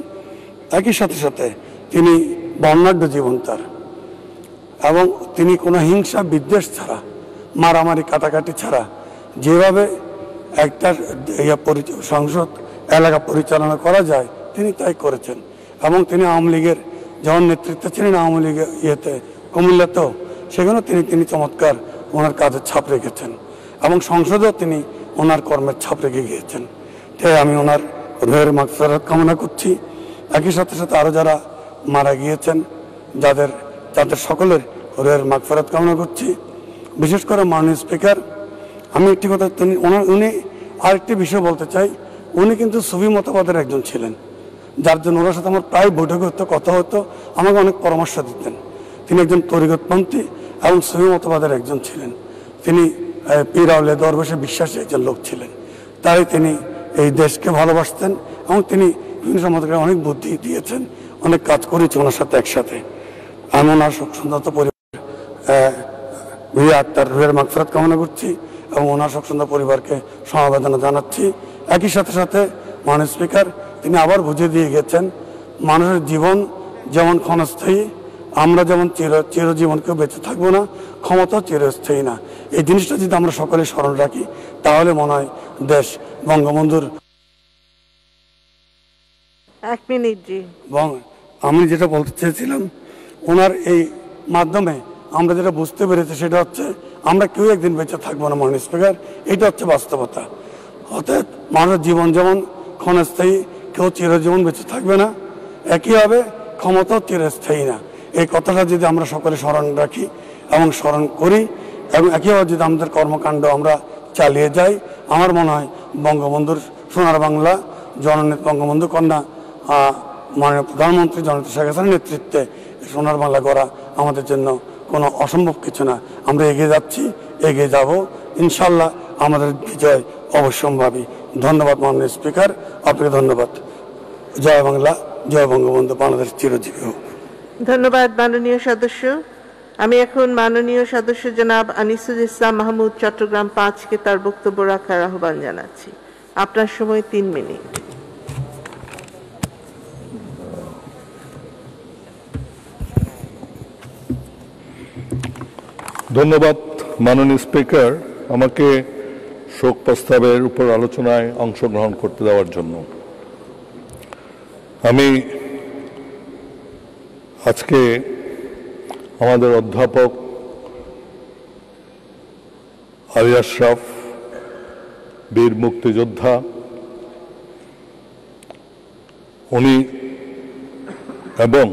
একই সাথে সাথে তিনি বর্ণাঢ্য জীবন তার, এবং তিনি কোনো হিংসা বিদ্বেষ ছাড়া, মারামারি কাটাকাটি ছাড়া যেভাবে একটা সংসদ এলাকা পরিচালনা করা যায় তিনি তাই করেছেন। এবং তিনি আওয়ামী লীগের যখন নেতৃত্বে ছিলেন, আওয়ামী লীগের কুমিল্লাতেও, সেখানেও তিনি চমৎকার ওনার কাজের ছাপ রেখেছেন এবং সংসদেও তিনি ওনার কর্মের ছাপ রেখে গিয়েছেন। তাই আমি ওনার রুহের মাগফিরাত কামনা করছি। একই সাথে সাথে আরও যারা মারা গিয়েছেন যাদের সকলের রুহের মাগফিরাত কামনা করছি। বিশেষ করে মাননীয় স্পিকার, আমি একটি কথা উনি আরেকটি বিষয় বলতে চাই। উনি কিন্তু সুফি মতবাদের একজন ছিলেন, যার জন্য ওনার সাথে আমার প্রায় বৈঠক হতো, কথা হতো, আমাকে অনেক পরামর্শ দিতেন। তিনি একজন তরিকতপন্থী এবং সুফি মতবাদের একজন ছিলেন। তিনি পীর আউলিয়া দরবেশে বিশ্বাসী একজন লোক ছিলেন। তাই তিনি এই দেশকে ভালোবাসতেন এবং তিনি বিভিন্ন সমাজকে অনেক বুদ্ধি দিয়েছেন, অনেক কাজ করেছে ওনার সাথে একসাথে। আমি ওনার শোক সন্তপ্ত পরিবার আত্মার রুহের মাগফিরাত কামনা করছি এবং ওনার শোক সন্তপ্ত পরিবারকে সমবেদনা জানাচ্ছি। একই সাথে সাথে মাননীয় স্পিকার, তিনি আবার বুঝিয়ে দিয়ে গেছেন মানুষের জীবন যেমন ক্ষণস্থায়ী, আমরা যেমন চিরজীবন কেউ বেঁচে থাকবো না, ক্ষমতাও চিরস্থায়ী না। এই জিনিসটা যদি আমরা সকলে স্মরণ রাখি তাহলে মনে হয় দেশ বঙ্গবন্ধুর 1 মিনিট জি। এবং আমি যেটা বলতে চেয়েছিলাম, ওনার এই মাধ্যমে আমরা যেটা বুঝতে পেরেছি সেটা হচ্ছে আমরা কেউ একদিন বেঁচে থাকবো না মাননীয় স্পিকার, এটা হচ্ছে বাস্তবতা। অর্থাৎ মানুষের জীবন যেমন ক্ষণস্থায়ী, কেউ চিরজীবন বেঁচে থাকবে না, একইভাবে ক্ষমতাও চিরস্থায়ী না। এই কথাটা যদি আমরা সকলে স্মরণ রাখি এবং স্মরণ করি এবং একইভাবে যদি আমাদের কর্মকাণ্ড আমরা চালিয়ে যাই, আমার মনে হয় বঙ্গবন্ধুর সোনার বাংলা, জননেত্রী বঙ্গবন্ধু কন্যা মাননীয় প্রধানমন্ত্রী জননেত্রী শেখ হাসিনার নেতৃত্বে সোনার বাংলা গড়া আমাদের জন্য কোনো অসম্ভব কিছু না। আমরা এগিয়ে যাচ্ছি, এগিয়ে যাব, ইনশাল্লাহ আমাদের বিজয় অবশ্যম্ভাবী। ধন্যবাদ মাননীয় স্পিকার, আপনাকে ধন্যবাদ। জয় বাংলা, জয় বঙ্গবন্ধু, বাংলাদেশ চিরজীবী হোক। ধন্যবাদ মাননীয় সদস্য। আমি এখন মাননীয় সদস্য জনাব আনিসুল ইসলাম মাহমুদ চট্টগ্রাম 5-কে তার বক্তব্য রাখার আহ্বান জানাচ্ছি। আপনার সময় 3 মিনিট। ধন্যবাদ মাননীয় স্পিকার, আমাকে শোক প্রস্তাবের উপর আলোচনায় অংশগ্রহণ করতে দেওয়ার জন্য। আমি আজকে আমাদের অধ্যাপক আলী আশরাফ, বীর মুক্তিযোদ্ধা, উনি এবং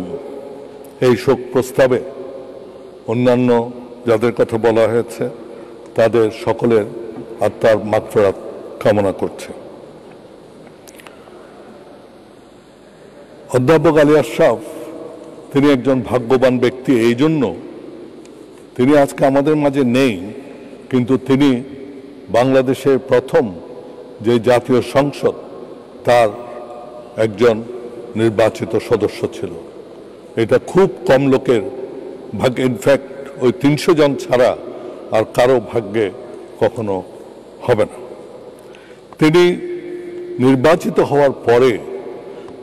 এই শোক প্রস্তাবে অন্যান্য যাদের কথা বলা হয়েছে তাদের সকলের আত্মার মাগফিরাত কামনা করছে। অধ্যাপক আলী আশরাফ তিনি একজন ভাগ্যবান ব্যক্তি, এই জন্য তিনি আজকে আমাদের মাঝে নেই, কিন্তু তিনি বাংলাদেশের প্রথম যে জাতীয় সংসদ তার একজন নির্বাচিত সদস্য ছিল। এটা খুব কম লোকের ভাগ্যে, ইনফ্যাক্ট ওই 300 জন ছাড়া আর কারো ভাগ্যে কখনো হবে না। তিনি নির্বাচিত হওয়ার পরে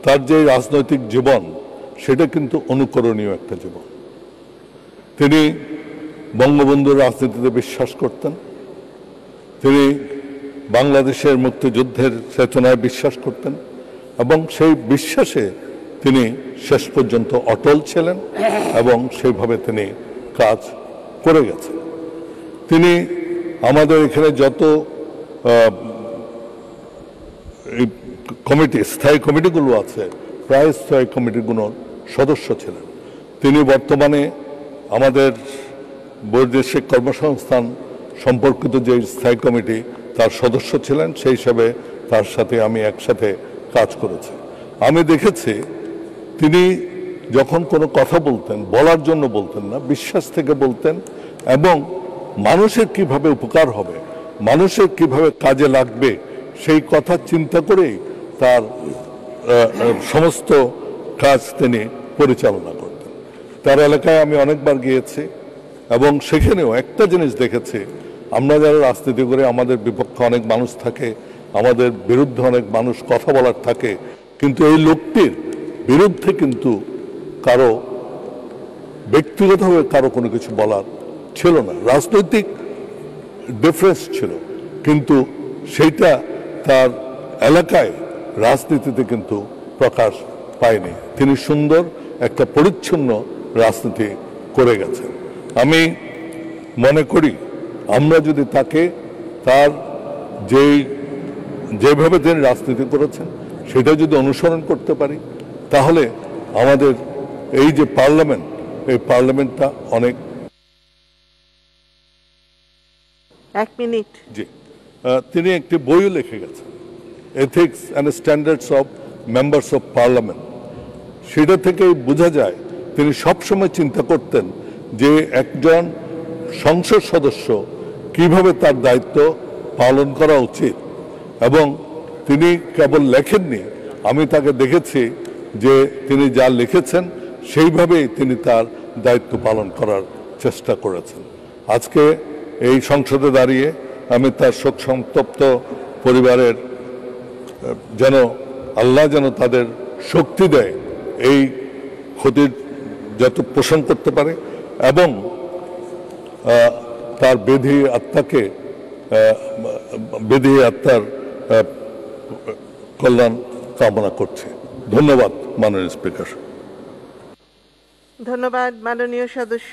তার যে রাজনৈতিক জীবন সেটা কিন্তু অনুকরণীয় একটা জীবন। তিনি বঙ্গবন্ধুর রাজনীতিতে বিশ্বাস করতেন, তিনি বাংলাদেশের মুক্তিযুদ্ধের চেতনায় বিশ্বাস করতেন এবং সেই বিশ্বাসে তিনি শেষ পর্যন্ত অটল ছিলেন এবং সেইভাবে তিনি কাজ করে গেছেন। তিনি আমাদের এখানে যত কমিটি, স্থায়ী কমিটিগুলো আছে, প্রায় স্থায়ী কমিটিগুলোর সদস্য ছিলেন। তিনি বর্তমানে আমাদের বৈদেশিক কর্মসংস্থান সম্পর্কিত যে স্থায়ী কমিটি তার সদস্য ছিলেন, সেই হিসাবে তার সাথে আমি একসাথে কাজ করেছি। আমি দেখেছি তিনি যখন কোনো কথা বলতেন, বলার জন্য বলতেন না, বিশ্বাস থেকে বলতেন এবং মানুষের কিভাবে উপকার হবে, মানুষের কিভাবে কাজে লাগবে সেই কথা চিন্তা করেই তার সমস্ত কাজ তিনি পরিচালনা করতেন। তার এলাকায় আমি অনেকবার গিয়েছি এবং সেখানেও একটা জিনিস দেখেছি, আমরা যারা রাজনীতি করে আমাদের বিপক্ষে অনেক মানুষ থাকে, আমাদের বিরুদ্ধে অনেক মানুষ কথা বলার থাকে, কিন্তু এই লোকটির বিরুদ্ধে কিন্তু কারো ব্যক্তিগতভাবে কারো কোনো কিছু বলার ছিল না। রাজনৈতিক ডিফারেন্স ছিল, কিন্তু সেইটা তার এলাকায় রাজনীতিতে কিন্তু প্রকাশ পায়নি। তিনি সুন্দর একটা পরিচ্ছন্ন রাজনীতি করে গেছেন। আমি মনে করি আমরা যদি তাকে তার যেভাবে তিনি রাজনীতি করেছেন সেটা যদি অনুসরণ করতে পারি, তাহলে আমাদের এই যে পার্লামেন্ট, এই পার্লামেন্টটা অনেক। 1 মিনিট। জি, তিনি একটি বইও লিখে গেছেন, ethics and standards of members of parliament. সেটা থেকে বোঝা যায় তিনি সবসময় চিন্তা করতেন যে একজন সংসদ সদস্য কিভাবে তার দায়িত্ব পালন করা উচিত, এবং তিনি কেবল লেখেননি, আমি তাকে দেখেছি যে তিনি যা লিখেছেন সেইভাবেই তিনি তার দায়িত্ব পালন করার চেষ্টা করেছেন। আজকে এই সংসদে দাঁড়িয়ে আমি তার শোক সন্তপ্ত পরিবারের যেন আল্লাহ যেন তাদের শক্তি দেয় এই ক্ষতির যত পোষণ করতে পারে, এবং তার বেধি আত্মার কল্যাণ কামনা করছে। ধন্যবাদ মাননীয় স্পিকার। ধন্যবাদ মাননীয় সদস্য।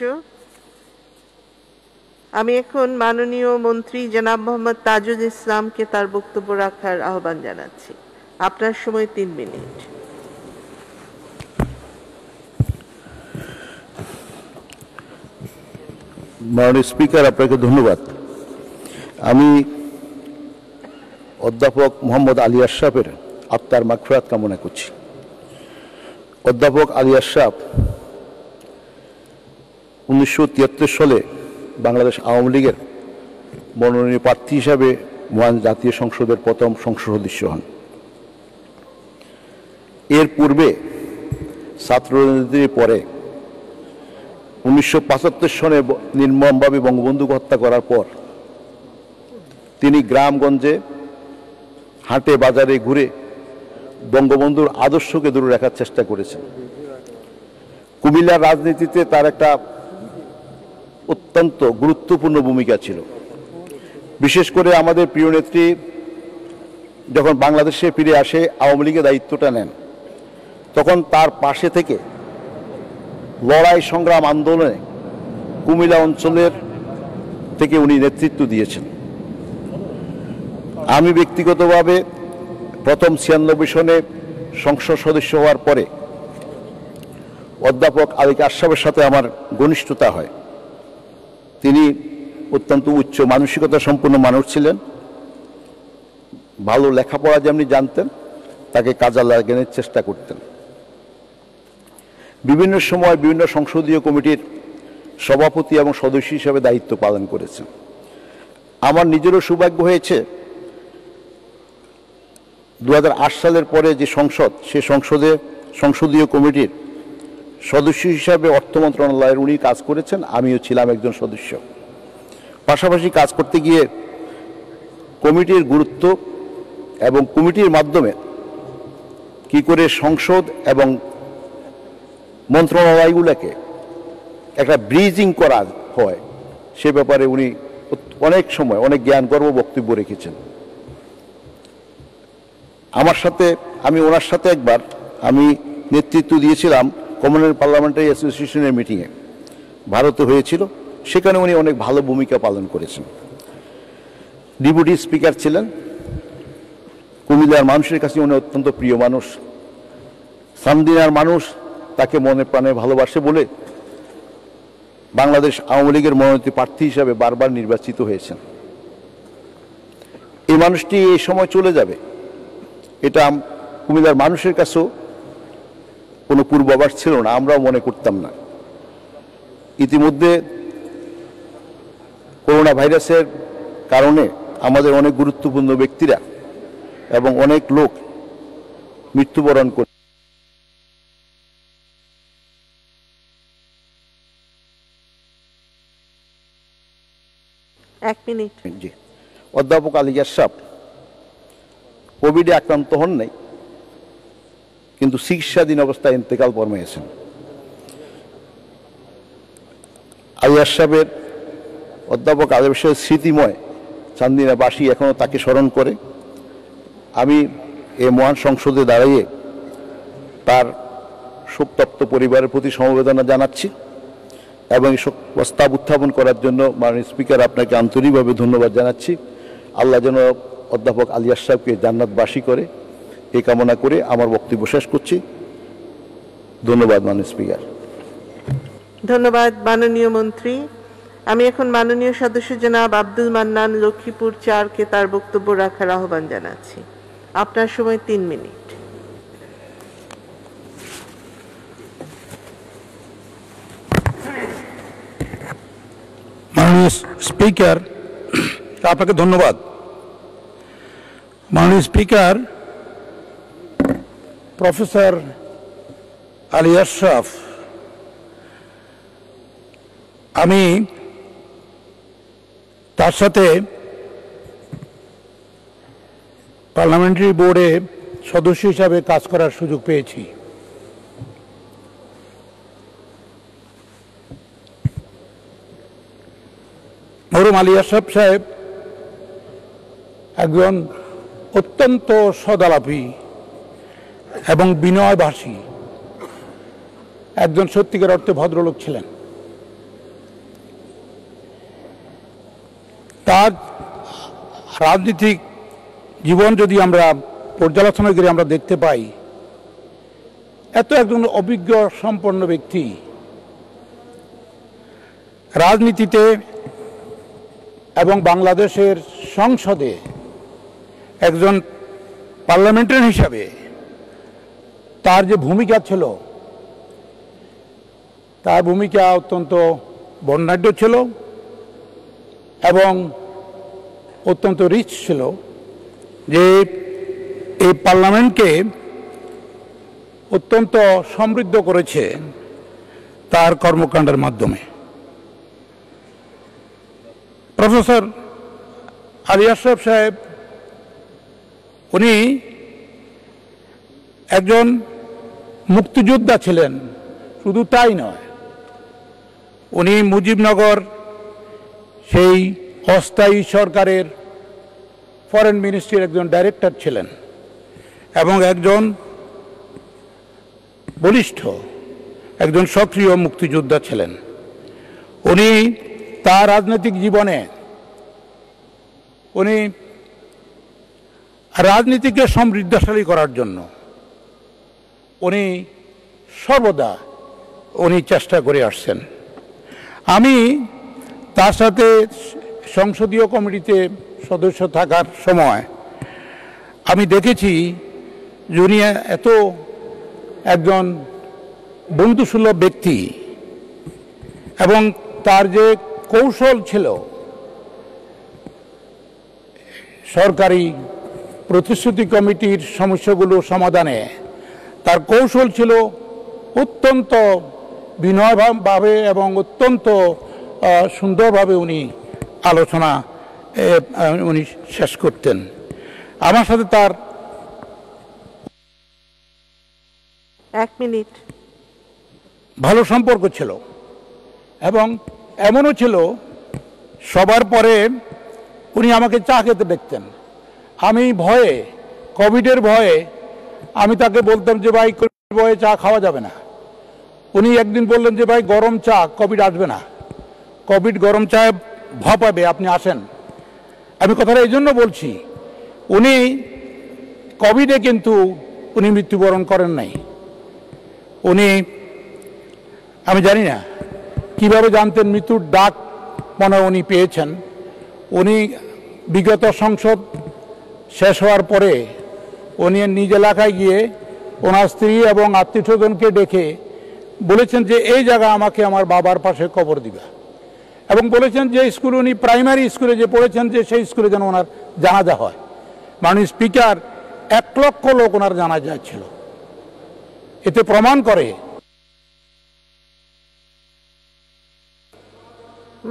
আমি এখন মাননীয় মন্ত্রী জনাব মোহাম্মদ তাজুল ইসলামকে তার বক্তব্য রাখার আহ্বান জানাচ্ছি। আপনার সময় 3 মিনিট। মাননীয় স্পিকার, আপনাকে ধন্যবাদ। আমি অধ্যাপক মোহাম্মদ আলী আশরাফের আত্মার মাগফিরাত কামনা করছি। অধ্যাপক আলী আশরাফ 1973 সালে বাংলাদেশ আওয়ামী লীগের মনোনয়ন প্রার্থী হিসাবে মহান জাতীয় সংসদের প্রথম সংসদ সদস্য হন। এর পূর্বে ছাত্র রাজনীতির পরে 1975 সনে নির্মমভাবে বঙ্গবন্ধুকে হত্যা করার পর তিনি গ্রামগঞ্জে হাটে বাজারে ঘুরে বঙ্গবন্ধুর আদর্শকে ধরে রাখার চেষ্টা করেছেন। কুমিল্লার রাজনীতিতে তার একটা অত্যন্ত গুরুত্বপূর্ণ ভূমিকা ছিল। বিশেষ করে আমাদের প্রিয় নেত্রী যখন বাংলাদেশে ফিরে আসে, আওয়ামী লীগের দায়িত্বটা নেন, তখন তার পাশে থেকে লড়াই সংগ্রাম আন্দোলনে কুমিল্লা অঞ্চলের থেকে উনি নেতৃত্ব দিয়েছেন। আমি ব্যক্তিগতভাবে প্রথম 96 সনে সংসদ সদস্য হওয়ার পরে অধ্যাপক আলী আশরাফের সাথে আমার ঘনিষ্ঠতা হয়। তিনি অত্যন্ত উচ্চ মানসিকতা সম্পন্ন মানুষ ছিলেন, ভালো লেখাপড়া যেমনি জানতেন, তাকে কাজে লাগানোর চেষ্টা করতেন। বিভিন্ন সময় বিভিন্ন সংসদীয় কমিটির সভাপতি এবং সদস্য হিসেবে দায়িত্ব পালন করেছেন। আমার নিজেরও সৌভাগ্য হয়েছে 2008 সালের পরে যে সংসদ, সে সংসদে সংসদীয় কমিটির সদস্য হিসাবে অর্থ মন্ত্রণালয়ের উনি কাজ করেছেন, আমিও ছিলাম একজন সদস্য। পাশাপাশি কাজ করতে গিয়ে কমিটির গুরুত্ব এবং কমিটির মাধ্যমে কি করে সংসদ এবং মন্ত্রণালয়গুলোকে একটা ব্রিজিং করা হয়, সে ব্যাপারে উনি অনেক সময় অনেক জ্ঞানগর্ব বক্তব্য রেখেছেন। আমি ওনার সাথে একবার আমি নেতৃত্ব দিয়েছিলাম কমনওয়েলথ পার্লামেন্টারি অ্যাসোসিয়েশনের মিটিংয়ে, ভারতে হয়েছিল, সেখানে উনি অনেক ভালো ভূমিকা পালন করেছেন। ডেপুটি স্পিকার ছিলেন। কুমিল্লার মানুষের কাছে উনি অত্যন্ত প্রিয় মানুষ। সামদিনার মানুষ তাকে মনে প্রাণে ভালোবাসে বলে বাংলাদেশ আওয়ামী লীগের মনোনীত প্রার্থী হিসাবে বারবার নির্বাচিত হয়েছেন। এই মানুষটি এই সময় চলে যাবে, এটা কুমিল্লার মানুষের কাছেও কোনো পূর্বাভাস ছিল না, আমরাও মনে করতাম না। ইতিমধ্যে করোনা ভাইরাসের কারণে আমাদের অনেক গুরুত্বপূর্ণ ব্যক্তিরা এবং অনেক লোক মৃত্যুবরণ করে। জি, অধ্যাপক আলী আশরাফ কোভিডে আক্রান্ত হন নাই, কিন্তু চিকিৎসাধীন অবস্থায় ইন্তেকাল ফরমাইয়েছেন। আলী আশরাফের অধ্যাপক আলী আশরাফের স্মৃতিময় চান্দিনাবাসী এখনো তাকে স্মরণ করে। আমি এই মহান সংসদে দাঁড়িয়ে তার শোকতপ্ত পরিবারের প্রতি সমবেদনা জানাচ্ছি এবং এই প্রস্তাব উত্থাপন করার জন্য মাননীয় স্পিকার আপনাকে আন্তরিকভাবে ধন্যবাদ জানাচ্ছি। আল্লাহ যেন অধ্যাপক আলী আশরাফকে জান্নাতবাসী করে, এই কামনা করে আমার বক্তব্য শেষ করছি। ধন্যবাদ মাননীয় স্পিকার। ধন্যবাদ মাননীয় মন্ত্রী। আমি এখন মাননীয় সদস্য জনাব আব্দুল মান্নান লক্ষ্মীপুর 4কে তার বক্তব্য রাখার আহ্বান জানাচ্ছি। আপনার সময় 3 মিনিট। মাননীয় স্পিকার, আপনাকে ধন্যবাদ। মাননীয় স্পিকার, প্রফেসর আলী আশরাফ, আমি তার সাথে পার্লামেন্টারি বোর্ডে সদস্য হিসাবে কাজ করার সুযোগ পেয়েছি। মরহুম আলী আশরাফ সাহেব একজন অত্যন্ত সদালাপী এবং বিনয়ভাষী একজন সত্যিকার অর্থে ভদ্রলোক ছিলেন। তার রাজনৈতিক জীবন যদি আমরা পর্যালোচনা করে আমরা দেখতে পাই, এত একজন অভিজ্ঞ সম্পন্ন ব্যক্তি রাজনীতিতে এবং বাংলাদেশের সংসদে একজন পার্লামেন্টারিয়ান হিসাবে তার যে ভূমিকা ছিল, তার ভূমিকা অত্যন্ত বর্ণাঢ্য ছিল এবং অত্যন্ত রিচ ছিল, যে এই পার্লামেন্টকে অত্যন্ত সমৃদ্ধ করেছে তার কর্মকাণ্ডের মাধ্যমে। প্রফেসর আলী আশরাফ সাহেব উনি একজন মুক্তিযোদ্ধা ছিলেন, শুধু তাই নয়, উনি মুজিবনগর সেই অস্থায়ী সরকারের ফরেন মিনিস্ট্রির একজন ডাইরেক্টর ছিলেন এবং একজন বলিষ্ঠ, একজন সক্রিয় মুক্তিযোদ্ধা ছিলেন। উনি তার রাজনৈতিক জীবনে উনি রাজনীতিকে সমৃদ্ধশালী করার জন্য উনি সর্বদা চেষ্টা করে আসছেন। আমি তার সাথে সংসদীয় কমিটিতে সদস্য থাকার সময় আমি দেখেছি যে উনি এত একজন বন্ধুসুলভ ব্যক্তি এবং তার যে কৌশল ছিল সরকারি প্রতিশ্রুতি কমিটির সমস্যাগুলো সমাধানে, তার কৌশল ছিল অত্যন্ত বিনয়ভাবে এবং অত্যন্ত সুন্দরভাবে উনি আলোচনা উনি শেষ করতেন। আমার সাথে তার 1 মিনিট ভালো সম্পর্ক ছিল এবং এমনও ছিল সবার পরে উনি আমাকে চা খেতে দেখতেন। আমি ভয়ে, কোভিডের ভয়ে আমি তাকে বলতাম যে ভাই কোভিড ভয়ে চা খাওয়া যাবে না। উনি একদিন বললেন যে ভাই গরম চা, কোভিড আসবে না, কোভিড গরম চায় ভয় পাবে, আপনি আসেন। আমি কথাটা এই জন্য বলছি, উনি কোভিডে কিন্তু উনি মৃত্যুবরণ করেন নাই। উনি, আমি জানি না কিভাবে জানতেন মৃত্যুর ডাক মনে উনি পেয়েছেন। উনি বিগত সংসদ শেষ হওয়ার পরে উনি নিজ এলাকায় গিয়ে ওনার স্ত্রী এবং আত্মীয়স্বজনকে ডেকে বলেছেন যে এই জায়গা আমাকে আমার বাবার পাশে কবর দিবা, এবং বলেছেন যে স্কুলে উনি প্রাইমারি স্কুলে যে পড়েছেন যে সেই স্কুলে যেন ওনার জানাজা হয়। মাননীয় স্পিকার, 1 লক্ষ লোক ওনার জানাজা ছিল। এতে প্রমাণ করে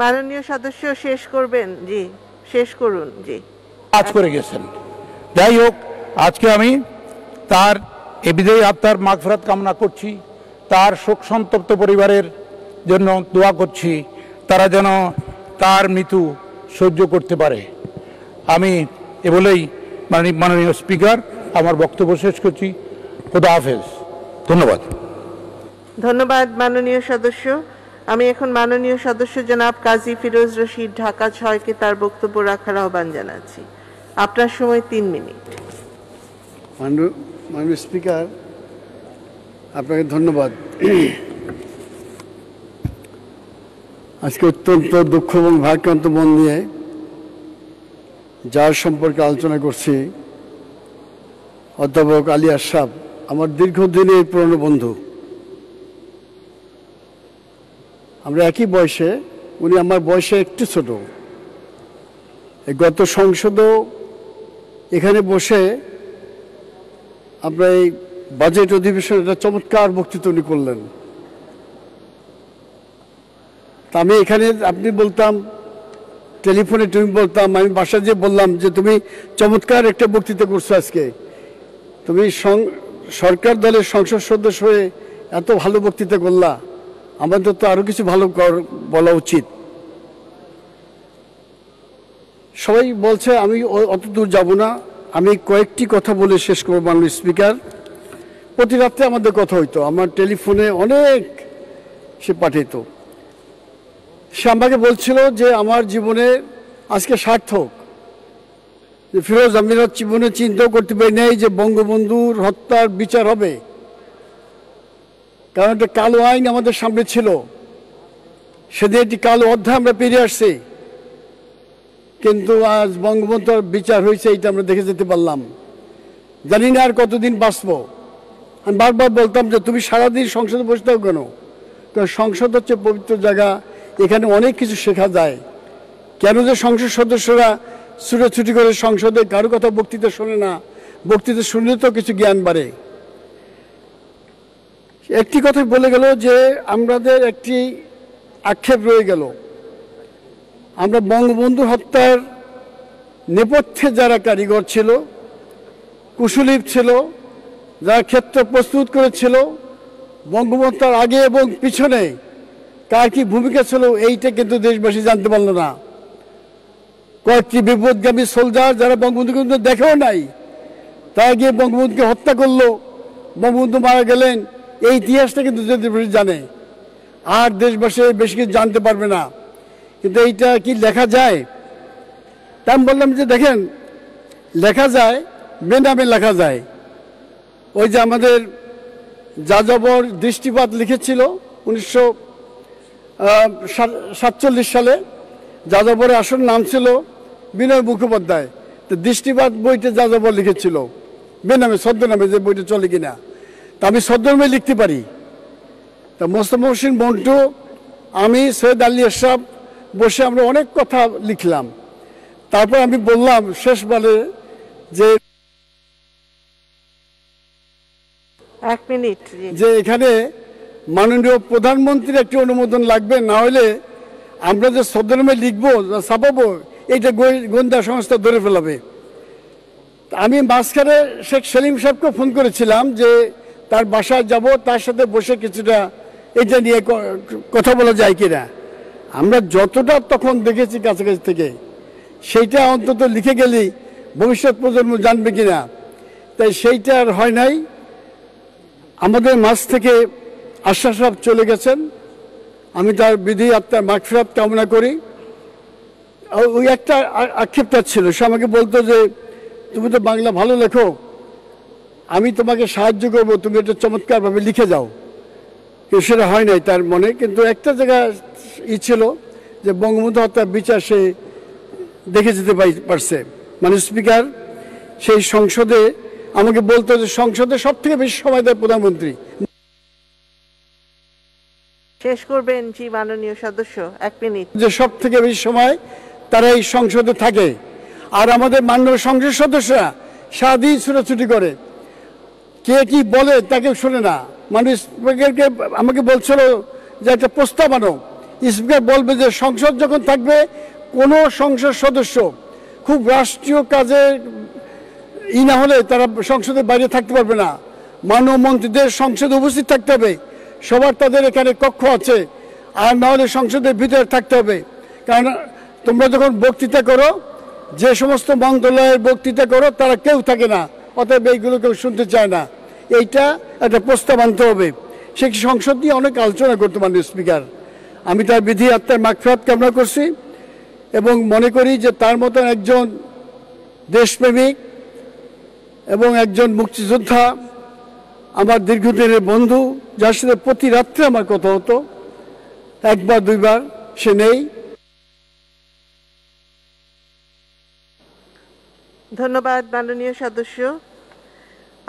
মাননীয় সদস্য শেষ করবেন। জি, শেষ করুন। জি, কাজ করে গেছেন। যাই হোক, আজকে আমি তার এ বিদায়ী আত্মার মাগফিরাত কামনা করছি, তার শোক সন্তপ্ত পরিবারের জন্য দোয়া করছি, তারা যেন তার মৃত্যু সহ্য করতে পারে। আমি এ বলেই মাননীয় স্পিকার আমার বক্তব্য শেষ করছি। খোদা হাফেজ। ধন্যবাদ। ধন্যবাদ মাননীয় সদস্য। আমি এখন মাননীয় সদস্য জনাব কাজী ফিরোজ রশিদ, ঢাকা 6-কে তার বক্তব্য রাখার আহ্বান জানাচ্ছি। আপনার সময় 3 মিনিট। মাননীয় স্পিকার, আপনাকে ধন্যবাদ। আজকে অত্যন্ত দুঃখ এবং ভারাক্রান্ত মন নিয়ে যার সম্পর্কে আলোচনা করছি, অধ্যাপক আলী আশরাফ আমার দীর্ঘদিনের পুরনো বন্ধু। আমরা একই বয়সে, উনি আমার বয়সে একটু ছোট। গত সংসদেও এখানে বসে আমরা এই বাজেট অধিবেশনে একটা চমৎকার বক্তৃতা উনি করলেন। তা আমি এখানে আপনি বলতাম, টেলিফোনে তুমি বলতাম, আমি বাসা যেয়ে বললাম যে তুমি চমৎকার একটা বক্তৃতা করছো আজকে, তুমি সরকার দলের সংসদ সদস্য হয়ে এত ভালো বক্তৃতা করলা, আমাদের তো আরো কিছু ভালো বলা উচিত। সবাই বলছে, আমি অত দূর যাব না, আমি কয়েকটি কথা বলে শেষ করব। মাননীয় স্পিকার, প্রতি রাত্রে আমাদের কথা হইতো, আমার টেলিফোনে অনেক সে পাঠাইত। সে আমাকে বলছিল যে আমার জীবনে আজকে সার্থক, যে ফিরোজ আহমেদ জীবনে চিন্তাও করতে পারি নাই যে বঙ্গবন্ধুর হত্যার বিচার হবে, কারণ একটা কালো আইন আমাদের সামনে ছিল, সেদিন একটি কালো অধ্যায় আমরা পেরিয়ে আসছি, কিন্তু আজ বঙ্গবন্ধুর বিচার হয়েছে, এইটা আমরা দেখে যেতে পারলাম। জানি না আর কতদিন বাঁচবো। আমি বারবার বলতাম যে তুমি সারাদিন সংসদে বসে থাকো কেন, কারণ সংসদ হচ্ছে পবিত্র জায়গা, এখানে অনেক কিছু শেখা যায়। কেন যে সংসদ সদস্যরা ছুটোছুটি করে সংসদে কারো কথা বক্তৃতা শোনে না, বক্তৃতা শুনলে তো কিছু জ্ঞান বাড়ে। একটি কথা বলে গেল যে আমাদের একটি আক্ষেপ রয়ে গেল, আমরা বঙ্গবন্ধু হত্যার নেপথ্যে যারা কারিগর ছিল, কুশলী ছিল, যারা ক্ষেত্র প্রস্তুত করেছিল, বঙ্গবন্ধুর আগে এবং পিছনে কার কি ভূমিকা ছিল, এইটা কিন্তু দেশবাসী জানতে পারল না। কয়েকটি বিপদগামী সোলজার যারা বঙ্গবন্ধুকে কিন্তু দেখেও নাই, তারা গিয়ে বঙ্গবন্ধুকে হত্যা করলো, বঙ্গবন্ধু মারা গেলেন, এই ইতিহাসটা কিন্তু দেশবাসী জানে, আর দেশবাসী বেশি কিছু জানতে পারবে না। কিন্তু এইটা কি লেখা যায়? তা আমি বললাম যে দেখেন, লেখা যায়, বেনামে লেখা যায়। ওই যে আমাদের যাযাবর দৃষ্টিপাত লিখেছিল 1947 সালে, যাযাবরের আসল নাম ছিল বিনয় মুখোপাধ্যায়। তো দৃষ্টিপাত বইটা যাযাবর লিখেছিল বেনামে, ছদ্মনামে, যে বইটা চলে কিনা। তা আমি ছদ্মনামে লিখতে পারি। তা মোস্তফা হোসেন মন্টু, আমি, সৈয়দ আলী আশরাফ বসে আমরা অনেক কথা লিখলাম। তারপর আমি বললাম শেষ বলে যে যে এখানে মাননীয় প্রধানমন্ত্রীর একটি অনুমোদন লাগবে, না হলে আমরা যে ছদ্মনামে লিখবো ছাপাবো, এইটা গোয়েন্দা সংস্থা ধরে ফেলাবে। আমি মাঝখানে শেখ সেলিম সাহেবকে ফোন করেছিলাম যে তার বাসায় যাব, তার সাথে বসে কিছুটা এটা নিয়ে কথা বলা যায় কিনা। আমরা যতটা তখন দেখেছি কাছাকাছি থেকে, সেইটা অন্তত লিখে গেলেই ভবিষ্যৎ প্রজন্ম জানবে কিনা। তাই সেইটা আর হয় নাই। আমাদের মাঝ থেকে আশরাফ সাহেব চলে গেছেন, আমি তার বিধি আত্মার মাগফিরাত কামনা করি। ওই একটা আক্ষেপটা ছিল, সে আমাকে বলতো যে তুমি তো বাংলা ভালো লেখো, আমি তোমাকে সাহায্য করবো, তুমি এটা চমৎকারভাবে লিখে যাও। কিন্তু সেটা হয় নাই তার মনে। কিন্তু একটা জায়গা ছিল যে বঙ্গবন্ধু হত্যার বিচার সে দেখে যেতে পারছে। মানে স্পিকার সেই সংসদে আমাকে বলতো যে সংসদে সব থেকে বেশি সময় দেয় প্রধানমন্ত্রী। শেষ করবেন জি মাননীয় সদস্য, 1 মিনিট। যে সব থেকে বেশি সময় তারা এই সংসদে থাকে, আর আমাদের মাননীয় সংসদ সদস্যরা সারাদিন ছুটাছুটি করে, কে কি বলে তাকে শোনে না। মানে স্পিকারকে আমাকে বলছিল যে একটা প্রস্তাব আনো, স্পিকার বলবে যে সংসদ যখন থাকবে কোনো সংসদ সদস্য খুব রাষ্ট্রীয় কাজে না হলে তারা সংসদের বাইরে থাকতে পারবে না, মাননীয় মন্ত্রীদের সংসদে উপস্থিত থাকতে হবে, সবার তাদের এখানে কক্ষ আছে, আর না হলে সংসদের ভিতরে থাকতে হবে। কারণ তোমরা যখন বক্তৃতা করো, যে সমস্ত মন্ত্রণালয়ের বক্তৃতা করো, তারা কেউ থাকে না, অতএব এইগুলো কেউ শুনতে চায় না। এইটা একটা প্রস্তাব আনতে হবে। সে সংসদ নিয়ে অনেক আলোচনা করতে পারেন স্পিকার। আমি তার বিধি আত্মার মাগফিরাত কামনা করছি এবং মনে করি যে তার মতন একজন দেশপ্রেমিক এবং একজন মুক্তিযোদ্ধা, আমার দীর্ঘদিনের বন্ধু, যার সাথে প্রতি রাত্রে আমার কথা হতো, একবার দুইবার, সে নেই। ধন্যবাদ মাননীয় সদস্য।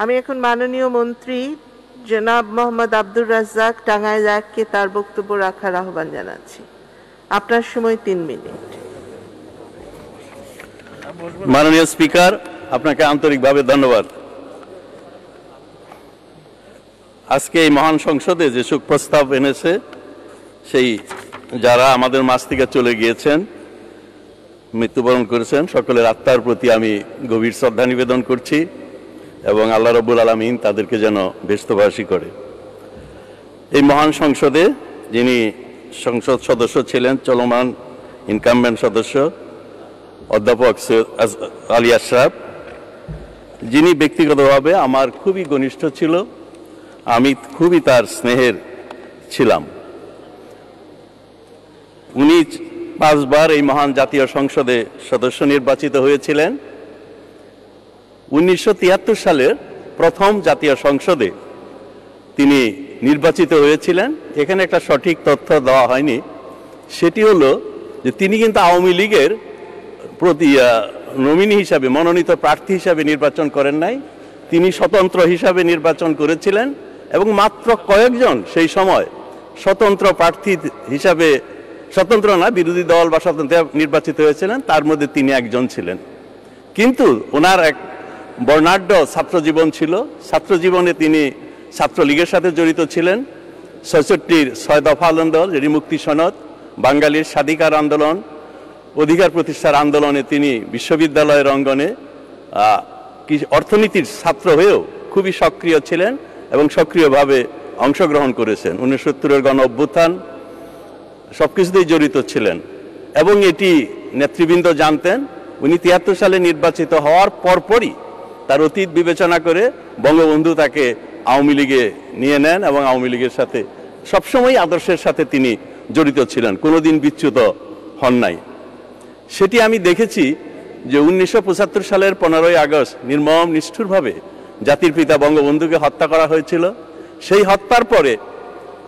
আমি এখন মাননীয় মন্ত্রী জনাব মোহাম্মদ আব্দুর রাজ্জাক টাঙ্গাইল 1-কে তার বক্তব্য রাখার আহ্বান জানাচ্ছি। আপনার সময় 3 মিনিট। মাননীয় স্পিকার, আপনাকে আন্তরিকভাবে ধন্যবাদ। আজকে এই মহান সংসদে যে শোক প্রস্তাব এনেছে, সেই যারা আমাদের মাঝ থেকে চলে গিয়েছেন, মৃত্যুবরণ করেছেন, সকলের আত্মার প্রতি আমি গভীর শ্রদ্ধা নিবেদন করছি এবং আল্লাহ রাব্বুল আলামিন তাদেরকে যেন ব্যস্তবাসী করে। এই মহান সংসদে যিনি সংসদ সদস্য ছিলেন, চলমান ইনকামবেন্ট সদস্য অধ্যাপক আলী আশরাফ, যিনি ব্যক্তিগতভাবে আমার খুবই ঘনিষ্ঠ ছিল আমি খুবই তার স্নেহের ছিলাম। উনি 5 বার এই মহান জাতীয় সংসদে সদস্য নির্বাচিত হয়েছিলেন। 1973 সালের প্রথম জাতীয় সংসদে তিনি নির্বাচিত হয়েছিলেন। এখানে একটা সঠিক তথ্য দেওয়া হয়নি, সেটি হলো যে তিনি কিন্তু আওয়ামী লীগের প্রতি নমিনি হিসাবে, মনোনীত প্রার্থী হিসাবে নির্বাচন করেন নাই, তিনি স্বতন্ত্র হিসাবে নির্বাচন করেছিলেন এবং মাত্র কয়েকজন সেই সময় স্বতন্ত্র প্রার্থী হিসাবে, স্বতন্ত্র না বিরোধী দল বা স্বতন্ত্র নির্বাচিত হয়েছিলেন, তার মধ্যে তিনি একজন ছিলেন। কিন্তু ওনার এক বর্ণাঢ্য ছাত্রজীবন ছিল। ছাত্রজীবনে তিনি ছাত্রলীগের সাথে জড়িত ছিলেন। ৬৬-র ৬ দফা আন্দোলন, যেটি মুক্তি সনদ, বাঙালির স্বাধিকার আন্দোলন, অধিকার প্রতিষ্ঠার আন্দোলনে তিনি বিশ্ববিদ্যালয়ের অঙ্গনে অর্থনীতির ছাত্র হয়েও খুবই সক্রিয় ছিলেন এবং সক্রিয়ভাবে অংশগ্রহণ করেছেন। 69-এর গণ অভ্যুত্থান সবকিছুতেই জড়িত ছিলেন এবং এটি নেতৃবৃন্দ জানতেন। উনি 73 সালে নির্বাচিত হওয়ার পরপরই তার অতীত বিবেচনা করে বঙ্গবন্ধু তাকে আওয়ামী লীগে নিয়ে নেন এবং আওয়ামী লীগের সাথে সবসময় আদর্শের সাথে তিনি জড়িত ছিলেন, কোনোদিন বিচ্যুত হন নাই। সেটি আমি দেখেছি যে 1975 সালের 15ই আগস্ট নির্মম নিষ্ঠুরভাবে জাতির পিতা বঙ্গবন্ধুকে হত্যা করা হয়েছিল। সেই হত্যার পরে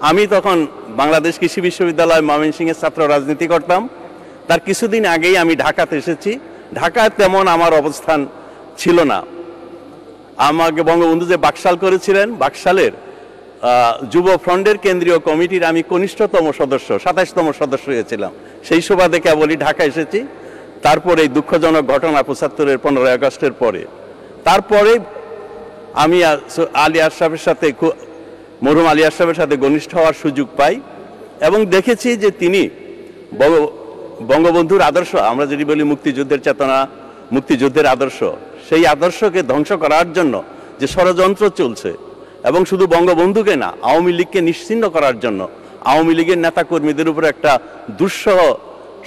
আমি তখন বাংলাদেশ কৃষি বিশ্ববিদ্যালয় ময়মনসিংহের ছাত্র রাজনীতি করতাম। তার কিছুদিন আগেই আমি ঢাকাতে এসেছি। ঢাকায় তেমন আমার অবস্থান ছিল না। আমাকে বঙ্গবন্ধু যে বাকশাল করেছিলেন, বাকশালের যুব ফ্রন্টের কেন্দ্রীয় কমিটির আমি কনিষ্ঠতম সদস্য, 27তম সদস্য হয়েছিলাম। সেই সুবাদে কেবলই ঢাকা এসেছি। তারপরে এই দুঃখজনক ঘটনা 75-এর 15ই আগস্টের পরে, তারপরে আমি আলী আশরাফের সাথে, মরহুম আলী আশরাফের সাথে ঘনিষ্ঠ হওয়ার সুযোগ পাই এবং দেখেছি যে তিনি বঙ্গবন্ধুর আদর্শ, আমরা যদি বলি মুক্তিযুদ্ধের চেতনা, মুক্তিযুদ্ধের আদর্শ, সেই আদর্শকে ধ্বংস করার জন্য যে ষড়যন্ত্র চলছে এবং শুধু বঙ্গবন্ধুকে না, আওয়ামী লীগকে নিশ্চিহ্ন করার জন্য আওয়ামী লীগের নেতা কর্মীদের উপর একটা দুঃসহ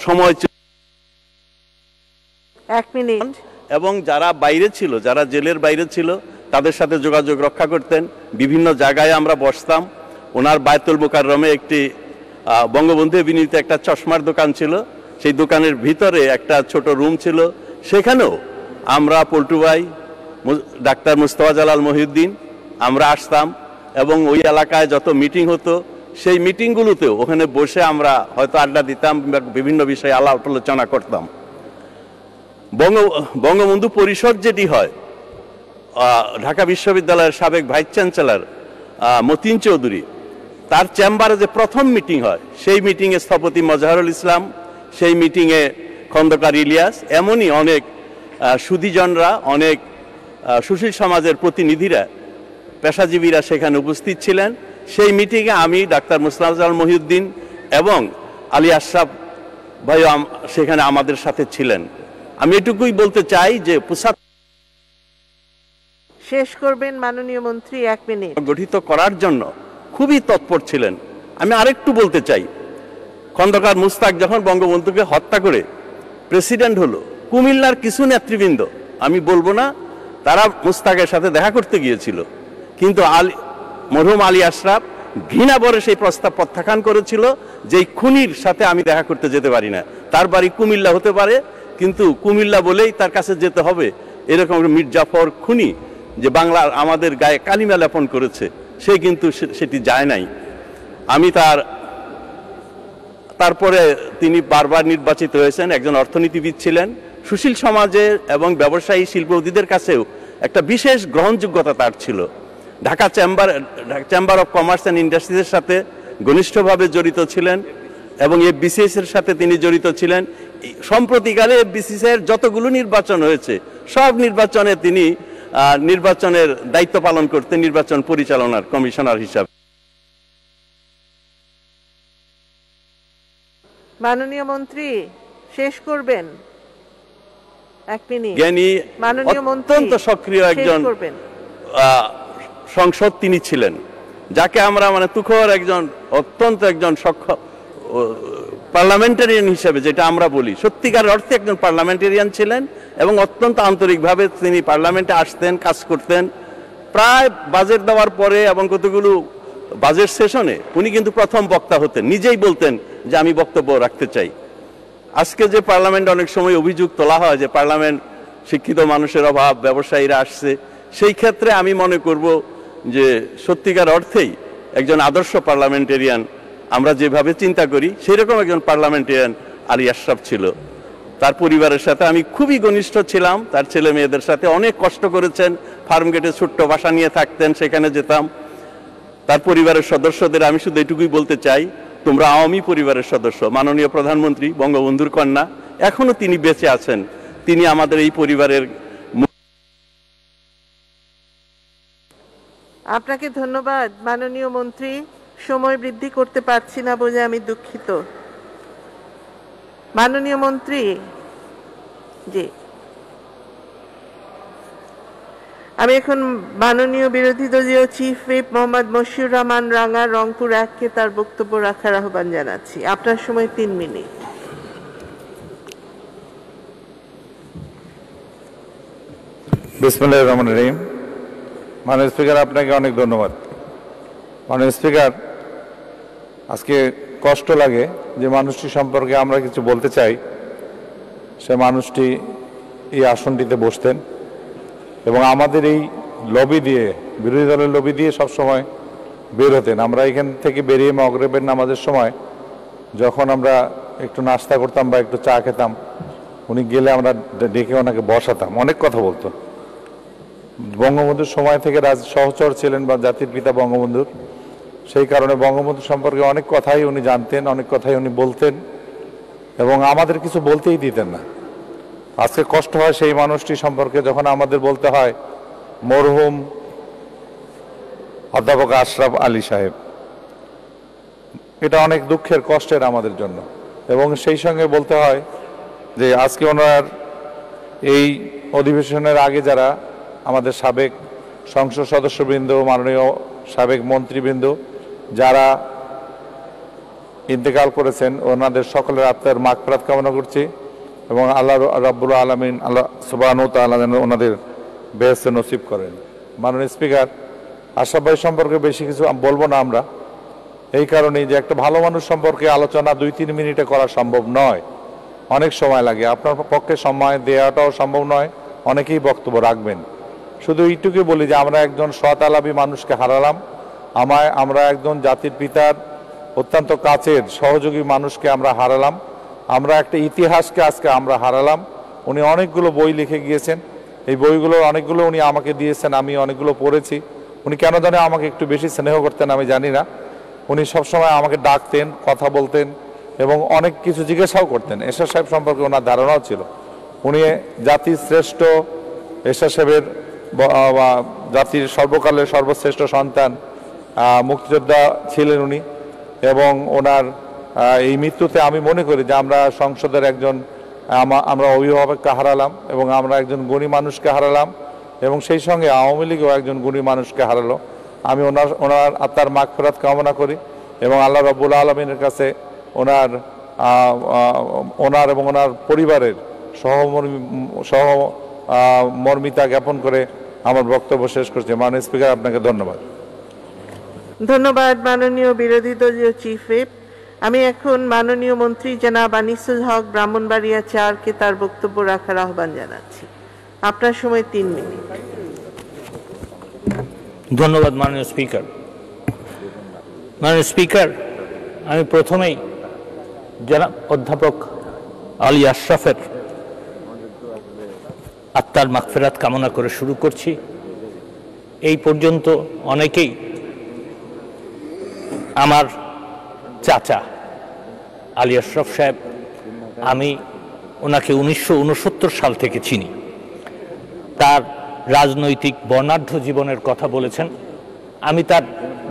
সময়, 1 মিনিট, এবং যারা বাইরে ছিল, যারা জেলের বাইরে ছিল, তাদের সাথে যোগাযোগ রক্ষা করতেন। বিভিন্ন জায়গায় আমরা বসতাম। ওনার বায়তুল মুকাররমে একটি বঙ্গবন্ধু বিনীত একটা চশমার দোকান ছিল। সেই দোকানের ভিতরে একটা ছোট রুম ছিল। সেখানেও আমরা পল্টু ভাই, ডাক্তার মুস্তফা জালাল মহিউদ্দিন, আমরা আসতাম এবং ওই এলাকায় যত মিটিং হতো সেই মিটিংগুলোতেও ওখানে বসে আমরা হয়তো আড্ডা দিতাম, বিভিন্ন বিষয়ে আলাপ আলোচনা করতাম। বঙ্গবন্ধু পরিষদ যেটি হয়, ঢাকা বিশ্ববিদ্যালয়ের সাবেক ভাইস চ্যান্সেলর মতিন চৌধুরী, তার চেম্বারে যে প্রথম মিটিং হয়, সেই মিটিংয়ে স্থপতি মজাহরুল ইসলাম, সেই মিটিংয়ে খন্দকার ইলিয়াস, এমনই অনেক সুধীজনরা, অনেক সুশীল সমাজের প্রতিনিধিরা, পেশাজীবীরা সেখানে উপস্থিত ছিলেন। সেই মিটিংয়ে আমি, ডাক্তার মুস্তফা জালাল মহিউদ্দিন এবং আলী আশরাফ ভাইও সেখানে আমাদের সাথে ছিলেন। আমি এটুকুই বলতে চাই যে শেষ করবেন মাননীয় মন্ত্রী, 1 মিনিট, গঠিত করার জন্য খুবই তৎপর ছিলেন। আমি আরেকটু বলতে চাই, খন্দকার মুস্তাক যখন বঙ্গবন্ধুকে হত্যা করে প্রেসিডেন্ট হলো, কুমিল্লার কিছু নেতৃবৃন্দ, আমি বলবো না, তারা মুস্তাকের সাথে দেখা করতে গিয়েছিল, কিন্তু মরহুম আলী আশরাফ ঘৃণা ভরে সেই প্রস্তাব প্রত্যাখ্যান করেছিল যে এই খুনির সাথে আমি দেখা করতে যেতে পারি না। তার বাড়ি কুমিল্লা হতে পারে, কিন্তু কুমিল্লা বলেই তার কাছে যেতে হবে এরকম মীর জাফর খুনি যে বাংলার আমাদের গায়ে কালিমা লেপন করেছে, সে কিন্তু সেটি যায় নাই। আমি তারপরে তিনি বারবার নির্বাচিত হয়েছেন, একজন অর্থনীতিবিদ ছিলেন, সুশীল সমাজের এবং ব্যবসায়ী শিল্পপতিদের কাছেও একটা বিশেষ গ্রহণযোগ্যতা তার ছিল। Dhaka chamber of commerce and ইন্ডাস্ট্রিজের সাথে ঘনিষ্ঠভাবে জড়িত ছিলেন এবং এফবিসিএস এর সাথে তিনি জড়িত ছিলেন। সম্প্রতিকালে এফবিসিএস এর যতগুলো নির্বাচন হয়েছে সব নির্বাচনে তিনি নির্বাচনের দায়িত্ব পালন করতেন, নির্বাচন পরিচালনার কমিশনার হিসাবে। মাননীয় মন্ত্রী শেষ করবেন, 1 মিনিট। জ্ঞানী, মাননীয় মন্ত্রী অত্যন্ত সক্রিয় একজন সংসদ তিনি ছিলেন, যাকে আমরা তুখর একজন, অত্যন্ত একজন সক্ষম পার্লামেন্টারিয়ান হিসেবে যেটা আমরা বলি, সত্যিকার অর্থে একজন পার্লামেন্টারিয়ান ছিলেন এবং অত্যন্ত আন্তরিকভাবে তিনি পার্লামেন্টে আসতেন, কাজ করতেন প্রায় বাজেট দেওয়ার পরে এবং কতগুলো বাজেট সেশনে উনি কিন্তু প্রথম বক্তা হতেন, নিজেই বলতেন যে আমি বক্তব্য রাখতে চাই। আজকে যে পার্লামেন্ট অনেক সময় অভিযোগ তোলা হয় যে পার্লামেন্ট শিক্ষিত মানুষের অভাব, ব্যবসায়ীরা আসছে, সেই ক্ষেত্রে আমি মনে করব যে সত্যিকার অর্থেই একজন আদর্শ পার্লামেন্টেরিয়ান আমরা যেভাবে চিন্তা করি সেরকম একজন পার্লামেন্টেরিয়ান আলী আশরাফ ছিল। তার পরিবারের সাথে আমি খুবই ঘনিষ্ঠ ছিলাম, তার ছেলে মেয়েদের সাথে অনেক কষ্ট করেছেন, ফার্মগেটে ছোট্ট বাসা নিয়ে থাকতেন, সেখানে যেতাম। তার পরিবারের সদস্যদের আমি শুধু এটুকুই বলতে চাই, তোমরা আওয়ামী পরিবারের সদস্য। মাননীয় প্রধানমন্ত্রী বঙ্গবন্ধুর কন্যা, এখনো তিনি বেঁচে আছেন, তিনি আমাদের এই পরিবারের। আপনাকে ধন্যবাদ মাননীয় মন্ত্রী। সময় বৃদ্ধি করতে পারছি না বলে আমি দুঃখিত। মাননীয় মন্ত্রী, জি, আমি এখন মাননীয় বিরোধী দলীয় চিফ হুইপ মোহাম্মদ মশিউর রহমান রাঙা রংপুর 1-কে তার বক্তব্য রাখার আহ্বান জানাচ্ছি। আপনার সময় 3 মিনিট। বিসমিল্লাহির রহমানির রহিম। মাননীয় স্পিকার, আপনাকে অনেক ধন্যবাদ। মাননীয় স্পিকার, আজকে কষ্ট লাগে যে মানুষটি সম্পর্কে আমরা কিছু বলতে চাই, সে মানুষটি এই আসনটিতে বসতেন এবং আমাদের এই লবি দিয়ে, বিরোধী দলের লবি দিয়ে সবসময় বের হতেন। আমরা এখান থেকে বেরিয়ে মাগরিবের নামাজের সময় যখন আমরা একটু নাস্তা করতাম বা একটু চা খেতাম, উনি গেলে আমরা ডেকে ওনাকে বসাতাম, অনেক কথা বলতো। বঙ্গবন্ধুর সময় থেকে সহচর ছিলেন বা জাতির পিতা বঙ্গবন্ধুর, সেই কারণে বঙ্গবন্ধু সম্পর্কে অনেক কথাই উনি জানতেন, অনেক কথাই উনি বলতেন এবং আমাদের কিছু বলতেই দিতেন না। আজকে কষ্ট হয় সেই মানুষটি সম্পর্কে যখন আমাদের বলতে হয় মরহুম অধ্যাপক আশরাফ আলী সাহেব। এটা অনেক দুঃখের, কষ্টের আমাদের জন্য। এবং সেই সঙ্গে বলতে হয় যে আজকে ওনার এই অধিবেশনের আগে যারা আমাদের সাবেক সংসদ সদস্যবৃন্দ, মাননীয় সাবেক মন্ত্রীবৃন্দ যারা ইন্তেকাল করেছেন, ওনাদের সকলের আত্মার মাগফিরাত কামনা করছি এবং আল্লাহ রাব্বুল আলামিন, আল্লাহ সুবহানাহু ওয়া তাআলা যেন ওনাদের বেহেশত নসিব করেন। মাননীয় স্পিকার, আশরাফ ভাই সম্পর্কে বেশি কিছু বলবো না আমরা, এই কারণেই যে একটা ভালো মানুষ সম্পর্কে আলোচনা 2-3 মিনিটে করা সম্ভব নয়, অনেক সময় লাগে। আপনার পক্ষে সময় দেওয়াটাও সম্ভব নয়, অনেকেই বক্তব্য রাখবেন। শুধু এইটুকুই বলি যে আমরা একজন সৎ আলাপী মানুষকে হারালাম, আমরা একজন জাতির পিতার অত্যন্ত কাছের সহযোগী মানুষকে আমরা হারালাম, আমরা একটা ইতিহাসকে আজকে আমরা হারালাম। উনি অনেকগুলো বই লিখে গিয়েছেন, এই বইগুলো অনেকগুলো উনি আমাকে দিয়েছেন, আমি অনেকগুলো পড়েছি। উনি কেন জানে আমাকে একটু বেশি স্নেহ করতেন আমি জানি না। উনি সবসময় আমাকে ডাকতেন, কথা বলতেন এবং অনেক কিছু জিজ্ঞাসাও করতেন। এরশাদ সাহেব সম্পর্কে ওনার ধারণাও ছিল। উনি জাতির শ্রেষ্ঠ, এরশাদ সাহেবের জাতির সর্বকালের সর্বশ্রেষ্ঠ সন্তান, মুক্তিযোদ্ধা ছিলেন উনি। এবং ওনার এই মৃত্যুতে আমি মনে করি যে আমরা সংসদের একজন আমরা অভিভাবককে হারালাম এবং আমরা একজন গুণী মানুষকে হারালাম এবং সেই সঙ্গে আওয়ামী লীগও একজন গুণী মানুষকে হারালো। আমি ওনার আত্মার মাগফিরাত কামনা করি এবং আল্লাহ রাব্বুল আলামিনের কাছে ওনার এবং ওনার পরিবারের সহমর্মিতা জ্ঞাপন করে আমার বক্তব্য শেষ করছি। মাননীয় স্পিকার, আপনাকে ধন্যবাদ। ধন্যবাদ মাননীয় বিরোধী দলীয় চিফ হুইপ। আমি এখন মাননীয় মন্ত্রী জনাব আনিসুল হক ব্রাহ্মণবাড়িয়া 4-কে তার বক্তব্য রাখার আহ্বান জানাচ্ছি। আপনার সময় 3 মিনিট। ধন্যবাদ মাননীয় স্পিকার। মাননীয় স্পিকার, আমি প্রথমেই জনাব অধ্যাপক আলী আশরাফের আত্মার মাগফিরাত কামনা করে শুরু করছি। এই পর্যন্ত অনেকেই আমার চাচা আলী আশরাফ সাহেব, আমি ওনাকে 1969 সাল থেকে চিনি। তার রাজনৈতিক বর্ণাঢ্য জীবনের কথা বলেছেন, আমি তার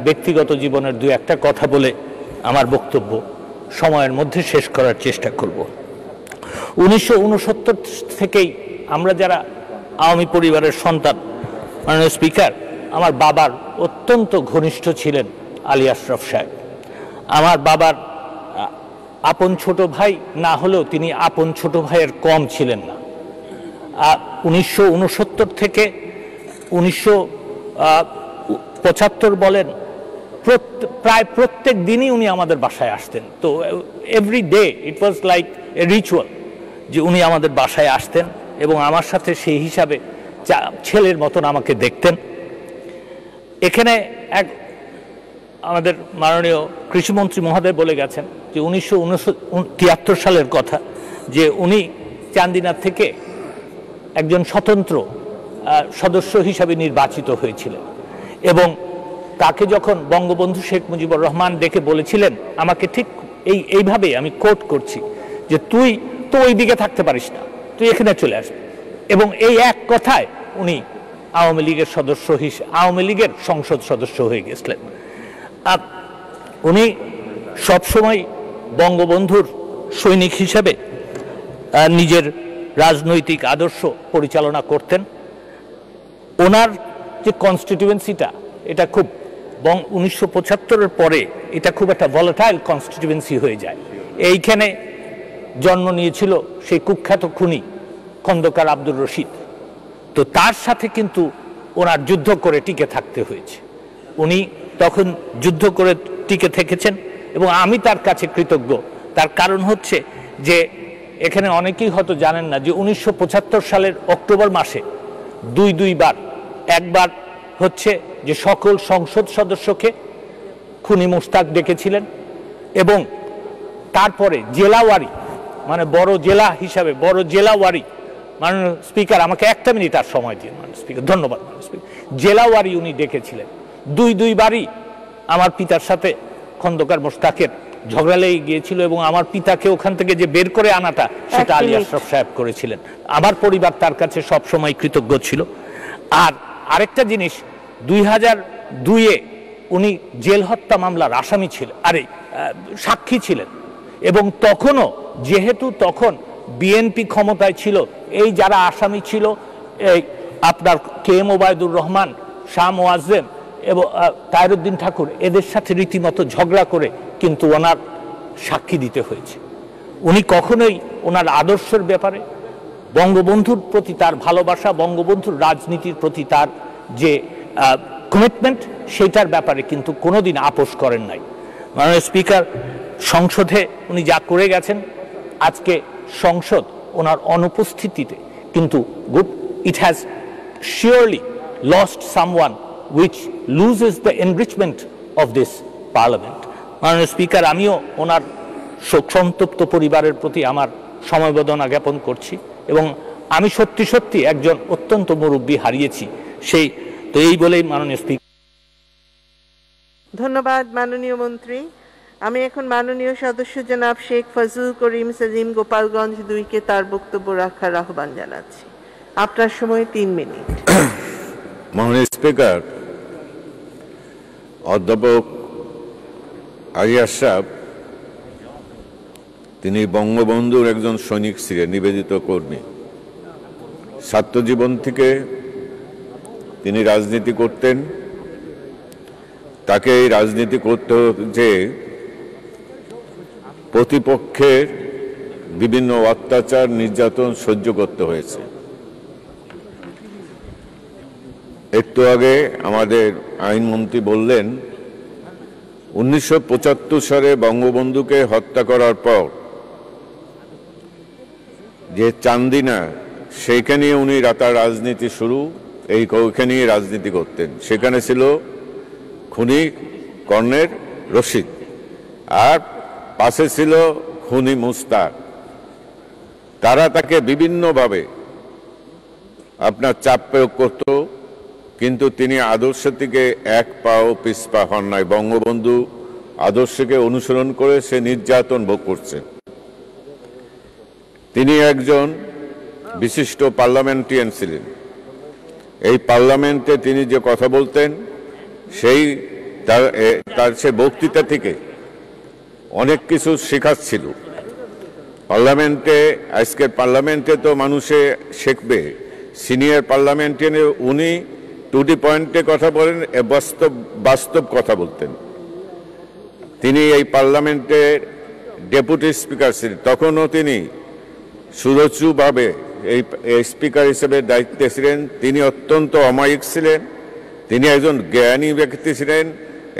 ব্যক্তিগত জীবনের 2-1টা কথা বলে আমার বক্তব্য সময়ের মধ্যে শেষ করার চেষ্টা করব। 1969 থেকেই আমরা যারা আওয়ামী পরিবারের সন্তান, মাননীয় স্পিকার, আমার বাবার অত্যন্ত ঘনিষ্ঠ ছিলেন আলী আশরাফ সাহেব। আমার বাবার আপন ছোট ভাই না হলেও তিনি আপন ছোট ভাইয়ের কম ছিলেন না। 1969 থেকে 75 বলেন, প্রায় প্রত্যেক দিনই উনি আমাদের বাসায় আসতেন। তো every day it was like a ritual যে উনি আমাদের বাসায় আসতেন এবং আমার সাথে সেই হিসাবে ছেলের মতন আমাকে দেখতেন। এখানে আমাদের মাননীয় কৃষিমন্ত্রী মহোদয় বলে গেছেন যে 1973 সালের কথা, যে উনি চান্দিনা থেকে একজন স্বতন্ত্র সদস্য হিসাবে নির্বাচিত হয়েছিলেন এবং তাকে যখন বঙ্গবন্ধু শেখ মুজিবুর রহমান ডেকে বলেছিলেন আমাকে ঠিক এইভাবে, আমি কোট করছি, যে তুই তো ওই দিকে থাকতে পারিস না, তুই এখানে চলে আসবি, এবং এই এক কথায় উনি আওয়ামী লীগের সদস্য আওয়ামী লীগের সংসদ সদস্য হয়ে গেছিলেন। উনি সবসময় বঙ্গবন্ধুর সৈনিক হিসেবে নিজের রাজনৈতিক আদর্শ পরিচালনা করতেন। ওনার যে কনস্টিটিউয়েন্সিটা, এটা খুব 1975-এর পরে এটা খুব একটা ভলাটাইল কনস্টিটিউয়েন্সি হয়ে যায়। এইখানে জন্ম নিয়েছিল সেই কুখ্যাত খুনি খন্দকার আব্দুর রশিদ। তো তার সাথে কিন্তু ওনার যুদ্ধ করে টিকে থাকতে হয়েছে। উনি তখন যুদ্ধ করে টিকে থেকেছেন এবং আমি তার কাছে কৃতজ্ঞ। তার কারণ হচ্ছে যে এখানে অনেকেই হয়তো জানেন না যে 1975 সালের অক্টোবর মাসে দুইবার, একবার হচ্ছে যে সকল সংসদ সদস্যকে খুনি মুশতাক ডেকেছিলেন এবং তারপরে জেলাওয়ারি, মানে বড় জেলা হিসাবে বড় জেলাওয়ারি, মাননীয় স্পিকার আমাকে একটা মিনিট আর সময় দিন মাননীয় স্পিকার, ধন্যবাদ মাননীয় স্পিকার, জেলাওয়ারি উনি ডেকেছিলেন। দুইবারই আমার পিতার সাথে খন্দকার মোশতাকের ঝগড়া লেগে গিয়েছিল এবং আমার পিতাকে ওখান থেকে যে বের করে আনাটা সেটা আলী আশরাফ সাহেব করেছিলেন। আমার পরিবার তার কাছে সব সময় কৃতজ্ঞ ছিল। আর আরেকটা জিনিস, 2002-এ উনি জেল হত্যা মামলার আসামি ছিলেন, সাক্ষী ছিলেন, এবং তখনও যেহেতু তখন বিএনপি ক্ষমতায় ছিল, এই যারা আসামি ছিল এই আপনার কে এম ওবায়দুর রহমান, শাহ মোয়াজ্জেম এবং তাহেরউদ্দিন ঠাকুর, এদের সাথে রীতিমতো ঝগড়া করে কিন্তু ওনার সাক্ষী দিতে হয়েছে। উনি কখনোই ওনার আদর্শের ব্যাপারে, বঙ্গবন্ধুর প্রতি তার ভালোবাসা, বঙ্গবন্ধুর রাজনীতির প্রতি তার যে কমিটমেন্ট, সেটার ব্যাপারে কিন্তু কোনোদিন আপোষ করেন নাই। মাননীয় স্পিকার, সংসদে উনি যা করে গেছেন, আজকে সংসদ ওনার অনুপস্থিতিতে কিন্তু it has surely lost someone which loses the enrichment of this parliament. মাননীয় স্পিকার, আমিও ওনার শোকসন্তপ্ত পরিবারের প্রতি আমার সমবেদনা জ্ঞাপন করছি এবং আমি সত্যি একজন অত্যন্ত মুরব্বী হারিয়েছি, তো এই বলেই মাননীয় স্পিকার। ধন্যবাদ মাননীয় মন্ত্রী। আমি এখন মাননীয় সদস্য জনাব শেখ ফজলুল করিম সেলিম গোপালগঞ্জ 2-কে তার বক্তব্য রাখার আহ্বান জানাচ্ছি। আপনার সময় 3 মিনিট। মাননীয় স্পিকার, অধ্যাপক আলী আশরাফ তিনি বঙ্গবন্ধুর একজন সৈনিক ছিলেন, নিবেদিত কর্মী। ছাত্র জীবন থেকে তিনি রাজনীতি করতেন। তাকে এই রাজনীতি করতে যে প্রতিপক্ষের বিভিন্ন অত্যাচার, নির্যাতন সহ্য করতে হয়েছে। একটু আগে আমাদের আইনমন্ত্রী বললেন 1975 সালে বঙ্গবন্ধুকে হত্যা করার পর যে চান্দিনা, সেইখানে উনি রাজনীতি শুরু, ওইখানেই রাজনীতি করতেন। সেখানে ছিল খুনি কর্নেল রশিদ আর পাশে ছিল খুনি মুশতাক। তারা তাকে বিভিন্নভাবে আপনার চাপ প্রয়োগ করত, কিন্তু তিনি আদর্শ থেকে এক পাও পিছপা হন নাই। বঙ্গবন্ধু আদর্শকে অনুসরণ করে সে নির্যাতন ভোগ করছে। তিনি একজন বিশিষ্ট পার্লামেন্টারিয়ান ছিলেন। এই পার্লামেন্টে তিনি যে কথা বলতেন, তার সে বক্তৃতা থেকে অনেক কিছু শেখার ছিল। পার্লামেন্টে, আজকের পার্লামেন্টে তো মানুষে শিখবে, সিনিয়র পার্লামেন্টারিয়ান উনি টু দি পয়েন্টে কথা বলেন, বাস্তব কথা বলতেন। তিনি এই পার্লামেন্টের ডেপুটি স্পিকার ছিলেন। তখনও তিনি সুরুচিভাবে এই স্পিকার হিসেবে দায়িত্বে ছিলেন। তিনি অত্যন্ত অমায়িক ছিলেন। তিনি একজন জ্ঞানী ব্যক্তি ছিলেন,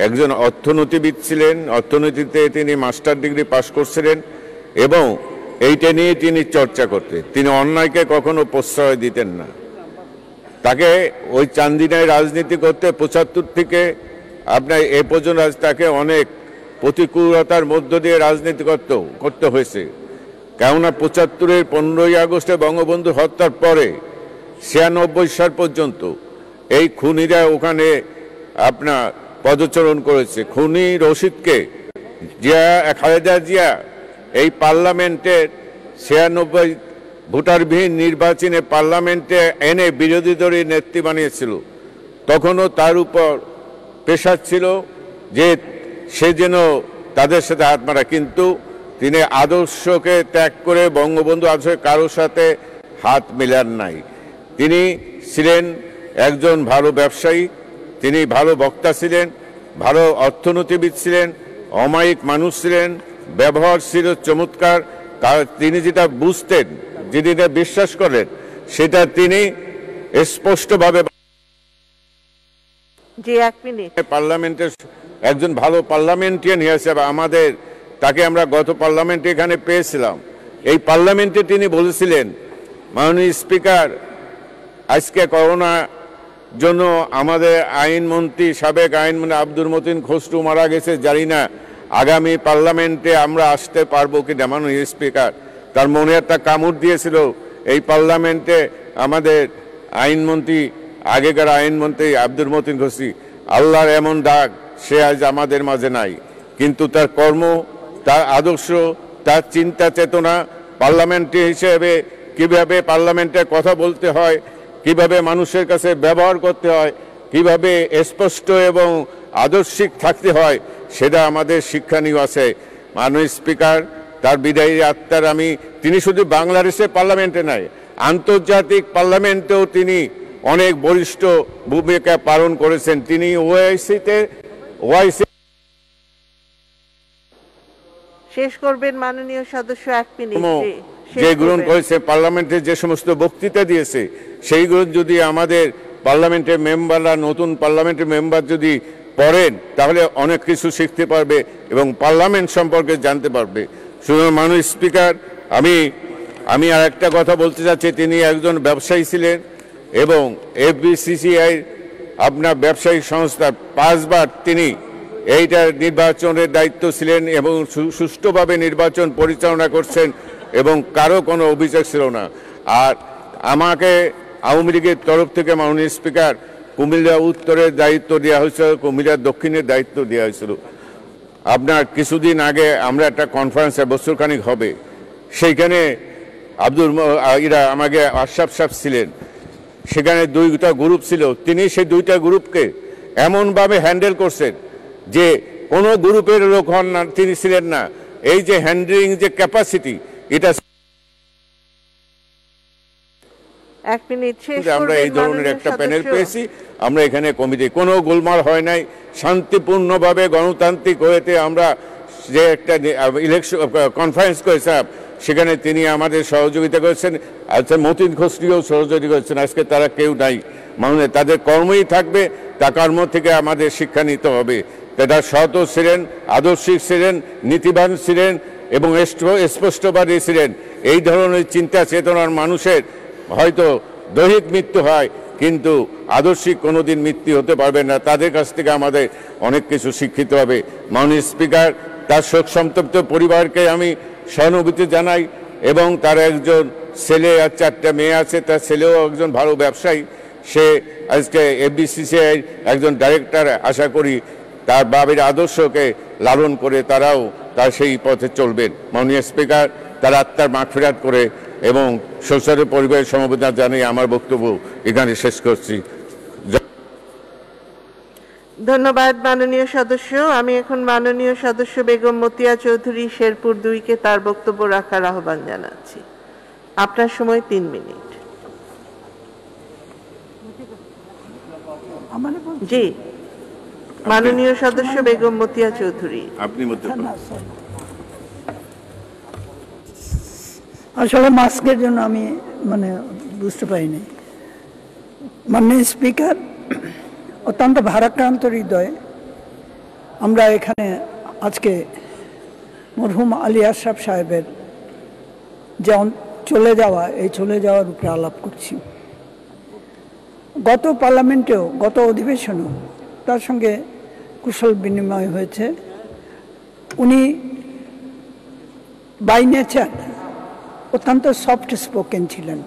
একজন অর্থনীতিবিদ ছিলেন, অর্থনীতিতে তিনি মাস্টার ডিগ্রি পাশ করছিলেন এবং এইটা নিয়ে তিনি চর্চা করতেন। তিনি অন্যায়কে কখনো প্রশ্রয় দিতেন না। তাকে ওই চান্দিনায় রাজনীতি করতে 75 থেকে আপনার এ পর্যন্ত তাকে অনেক প্রতিকূলতার মধ্য দিয়ে রাজনীতি করতে হয়েছে। কেননা 75-এর 15ই আগস্টে বঙ্গবন্ধু হত্যার পরে 96 সাল পর্যন্ত এই খুনিরা ওখানে আপনার পদচারণ করেছে। খুনি রশিদকে খালেদা জিয়া এই পার্লামেন্টের 96 ভোটারবিহীন নির্বাচনে পার্লামেন্টে এনে বিরোধী দলের নেত্রী বানিয়েছিল। তখনও তার উপর প্রেশার ছিল যে সে যেন তাদের সাথে হাত মারা, কিন্তু তিনি আদর্শকে ত্যাগ করে বঙ্গবন্ধু আদর্শে কারোর সাথে হাত মেলান নাই। তিনি ছিলেন একজন ভালো ব্যবসায়ী, তিনি ভালো বক্তা ছিলেন, ভালো অর্থনীতিবিদ ছিলেন, অমায়িক মানুষ ছিলেন, ব্যবহার ছিল চমৎকার। তিনি যেটা বুঝতেন, যেটা বিশ্বাস করেন, সেটা তিনি স্পষ্টভাবে পার্লামেন্টের একজন ভালো পার্লামেন্টিয়ান হিসেবে আমাদের তাকে আমরা গত পার্লামেন্টে এখানে পেয়েছিলাম। এই পার্লামেন্টে তিনি বলেছিলেন, মাননীয় স্পিকার, আজকে করোনা জন্য আমাদের আইনমন্ত্রী, সাবেক আইনমন্ত্রী আব্দুল মতিন খসরু মারা গেছে, জানি না আগামী পার্লামেন্টে আমরা আসতে পারবো কিনা। মাননীয় স্পিকার, তার মনে একটা কামড় দিয়েছিল এই পার্লামেন্টে আমাদের আইনমন্ত্রী, আগেকার আইনমন্ত্রী আব্দুল মতিন খসরু। আল্লাহর এমন ডাক, সে আজ আমাদের মাঝে নাই, কিন্তু তার কর্ম, তার আদর্শ, তার চিন্তা চেতনা, পার্লামেন্টে হিসেবে কিভাবে পার্লামেন্টে কথা বলতে হয়, কিভাবে মানুষের কাছে ব্যবহার করতে হয়, কিভাবে স্পষ্ট এবং আদর্শিক থাকতে হয়, সেটা আমাদের শিক্ষণীয় আছে। মাননীয় স্পিকার, তার বিদায়ী আত্মার তিনি শুধু বাংলাদেশের পার্লামেন্টে নয়, আন্তর্জাতিক পার্লামেন্টেও তিনি অনেক বলিষ্ঠ ভূমিকা পালন করেছেন। তিনি ওআইসি শেষ করবেন মাননীয় সদস্য, 1 মিনিট। যে গ্রহণ করেছে, পার্লামেন্টে যে সমস্ত বক্তৃতা দিয়েছে, সেইগুলো যদি আমাদের পার্লামেন্টের মেম্বাররা, নতুন পার্লামেন্টের মেম্বার যদি পড়েন, তাহলে অনেক কিছু শিখতে পারবে এবং পার্লামেন্ট সম্পর্কে জানতে পারবে। সুতরাং মাননীয় স্পিকার, আমি আর একটা কথা বলতে চাচ্ছি, তিনি একজন ব্যবসায়ী ছিলেন এবং এফবিসিসিআই আপনার ব্যবসায়িক সংস্থা 5 বার তিনি এইটার নির্বাচনের দায়িত্ব ছিলেন এবং সুষ্ঠুভাবে নির্বাচন পরিচালনা করছেন এবং কারো কোনো অভিযোগ ছিল না। আর আমাকে আওয়ামী লীগের তরফ থেকে মাননীয় স্পিকার কুমিল্লা উত্তরের দায়িত্ব দেওয়া হয়েছিল, কুমিল্লা দক্ষিণের দায়িত্ব দেওয়া হয়েছিল। আপনার কিছুদিন আগে আমরা একটা কনফারেন্সে, বছরখানিক হবে, সেইখানে আমাকে আশরাফ সাহেব ছিলেন, সেখানে 2টা গ্রুপ ছিল। তিনি সেই 2টা গ্রুপকে এমনভাবে হ্যান্ডেল করছেন যে কোনো গ্রুপের লোক হন না, তিনি ছিলেন না। এই যে হ্যান্ডলিং যে ক্যাপাসিটি, এটা 1 মিনিট শেষ। আমরা এই ধরনের একটা প্যানেল পেয়েছি। আমরা এখানে কমিটি, কোনো গোলমাল হয় নাই, শান্তিপূর্ণভাবে গণতান্ত্রিক হয়েতে আমরা যে একটা ইলেকশন কনফারেন্স করেছিলাম, সেখানে তিনি আমাদের সহযোগিতা করেছেন। আচ্ছা, মতিন খসরুও সহযোগিতা করেছেন। আজকে তারা কেউ নাই, মানে তাদের কর্মই থাকবে, তা কর্ম থেকে আমাদের শিক্ষা নিতে হবে। তারা সৎ ছিলেন, আদর্শিক ছিলেন, নীতিবান ছিলেন এবং স্পষ্টবাদী ছিলেন। এই ধরনের চিন্তা চেতনার মানুষের হয়তো দৈহিক মৃত্যু হয়, কিন্তু আদর্শিক কোনোদিন মৃত্যু হতে পারবে না। তাদের কাছ থেকে আমাদের অনেক কিছু শিক্ষিত হবে। মাননীয় স্পিকার, তার শোক সন্তপ্ত পরিবারকে আমি সহানুভূতি জানাই এবং তার একজন ছেলে আর 4টা মেয়ে আছে। তার ছেলেও একজন ভালো ব্যবসায়ী, সে আজকে এফবিসিসিআই একজন ডাইরেক্টর। আশা করি তার বাবার আদর্শকে লালন করে তারাও তার সেই পথে চলবেন। মাননীয় স্পিকার, তার আত্মার মাগফিরাত করে এবং শোষণের পরিবারের সমবেদনা জানিয়ে আমার বক্তব্য এখানে শেষ করছি। ধন্যবাদ মাননীয় সদস্য। আমি এখন মাননীয় সদস্য বেগম মতিয়া চৌধুরী শেরপুর 2-কে তার বক্তব্য রাখার আহ্বান জানাচ্ছি। আপনার সময় 3 মিনিট। জি, মাননীয় সদস্য বেগম মতিয়া চৌধুরী, আপনি আসলে মাস্কের জন্য আমি বুঝতে পারিনি। মাননীয় স্পিকার, অত্যন্ত ভারাক্রান্ত হৃদয়ে আমরা এখানে আজকে মরহুম আলী আশরাফ সাহেবের যে চলে যাওয়া, এই চলে যাওয়ার উপরে আলাপ করছি। গত পার্লামেন্টেও, গত অধিবেশনেও তার সঙ্গে কুশল বিনিময় হয়েছে। উনি বাই নেচার অত্যন্ত সফট স্পোকেন ছিলেন।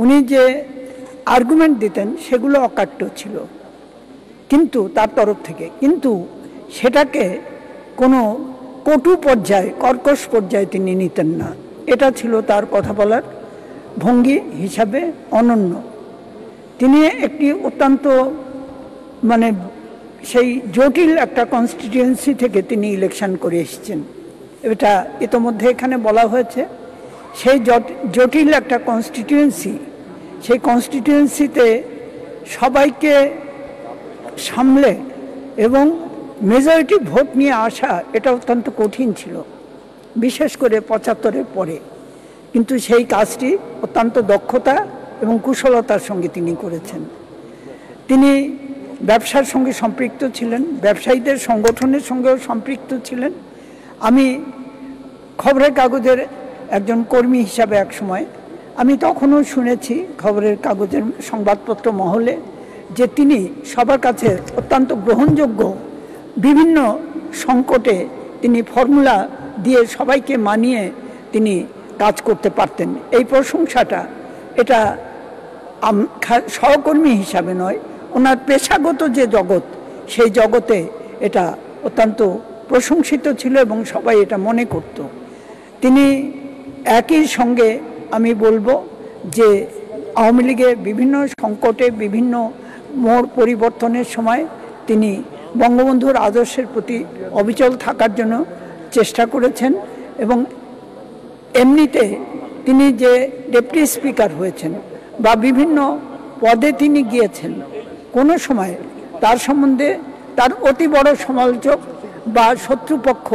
উনি যে আর্গুমেন্ট দিতেন সেগুলো অকাট্য ছিল কিন্তু তার তরফ থেকে, কিন্তু সেটাকে কোনো কটু পর্যায়ে, কর্কশ পর্যায়ে তিনি নিতেন না। এটা ছিল তার কথা বলার ভঙ্গি হিসাবে অনন্য। তিনি একটি অত্যন্ত মানে সেই জটিল একটা কনস্টিটিউয়েন্সি থেকে তিনি ইলেকশন করে এসেছেন। এটা ইতোমধ্যে এখানে বলা হয়েছে। সেই জটিল একটা কনস্টিটিউয়েন্সি, সেই কনস্টিটিউয়েন্সিতে সবাইকে সামলে এবং মেজরিটি ভোট নিয়ে আসা, এটা অত্যন্ত কঠিন ছিল, বিশেষ করে ৭৫-এর পরে। কিন্তু সেই কাজটি অত্যন্ত দক্ষতা এবং কুশলতার সঙ্গে তিনি করেছেন। তিনি ব্যবসার সঙ্গে সম্পৃক্ত ছিলেন, ব্যবসায়ীদের সংগঠনের সঙ্গেও সম্পৃক্ত ছিলেন। আমি খবরের কাগজের একজন কর্মী হিসাবে এক সময় আমি তখনও শুনেছি খবরের কাগজের সংবাদপত্র মহলে যে তিনি সবার কাছে অত্যন্ত গ্রহণযোগ্য, বিভিন্ন সংকটে তিনি ফর্মুলা দিয়ে সবাইকে মানিয়ে তিনি কাজ করতে পারতেন। এই প্রশংসাটা এটা সহকর্মী হিসাবে নয়, ওনার পেশাগত যে জগৎ, সেই জগতে এটা অত্যন্ত প্রশংসিত ছিল এবং সবাই এটা মনে করত। তিনি একই সঙ্গে আমি বলবো যে আওয়ামী লীগের বিভিন্ন সংকটে, বিভিন্ন মোড় পরিবর্তনের সময় তিনি বঙ্গবন্ধুর আদর্শের প্রতি অবিচল থাকার জন্য চেষ্টা করেছেন এবং এমনিতে তিনি যে ডেপুটি স্পিকার হয়েছেন বা বিভিন্ন পদে তিনি গিয়েছেন, কোনো সময় তার সম্বন্ধে তার অতি বড় সমালোচক বা শত্রুপক্ষ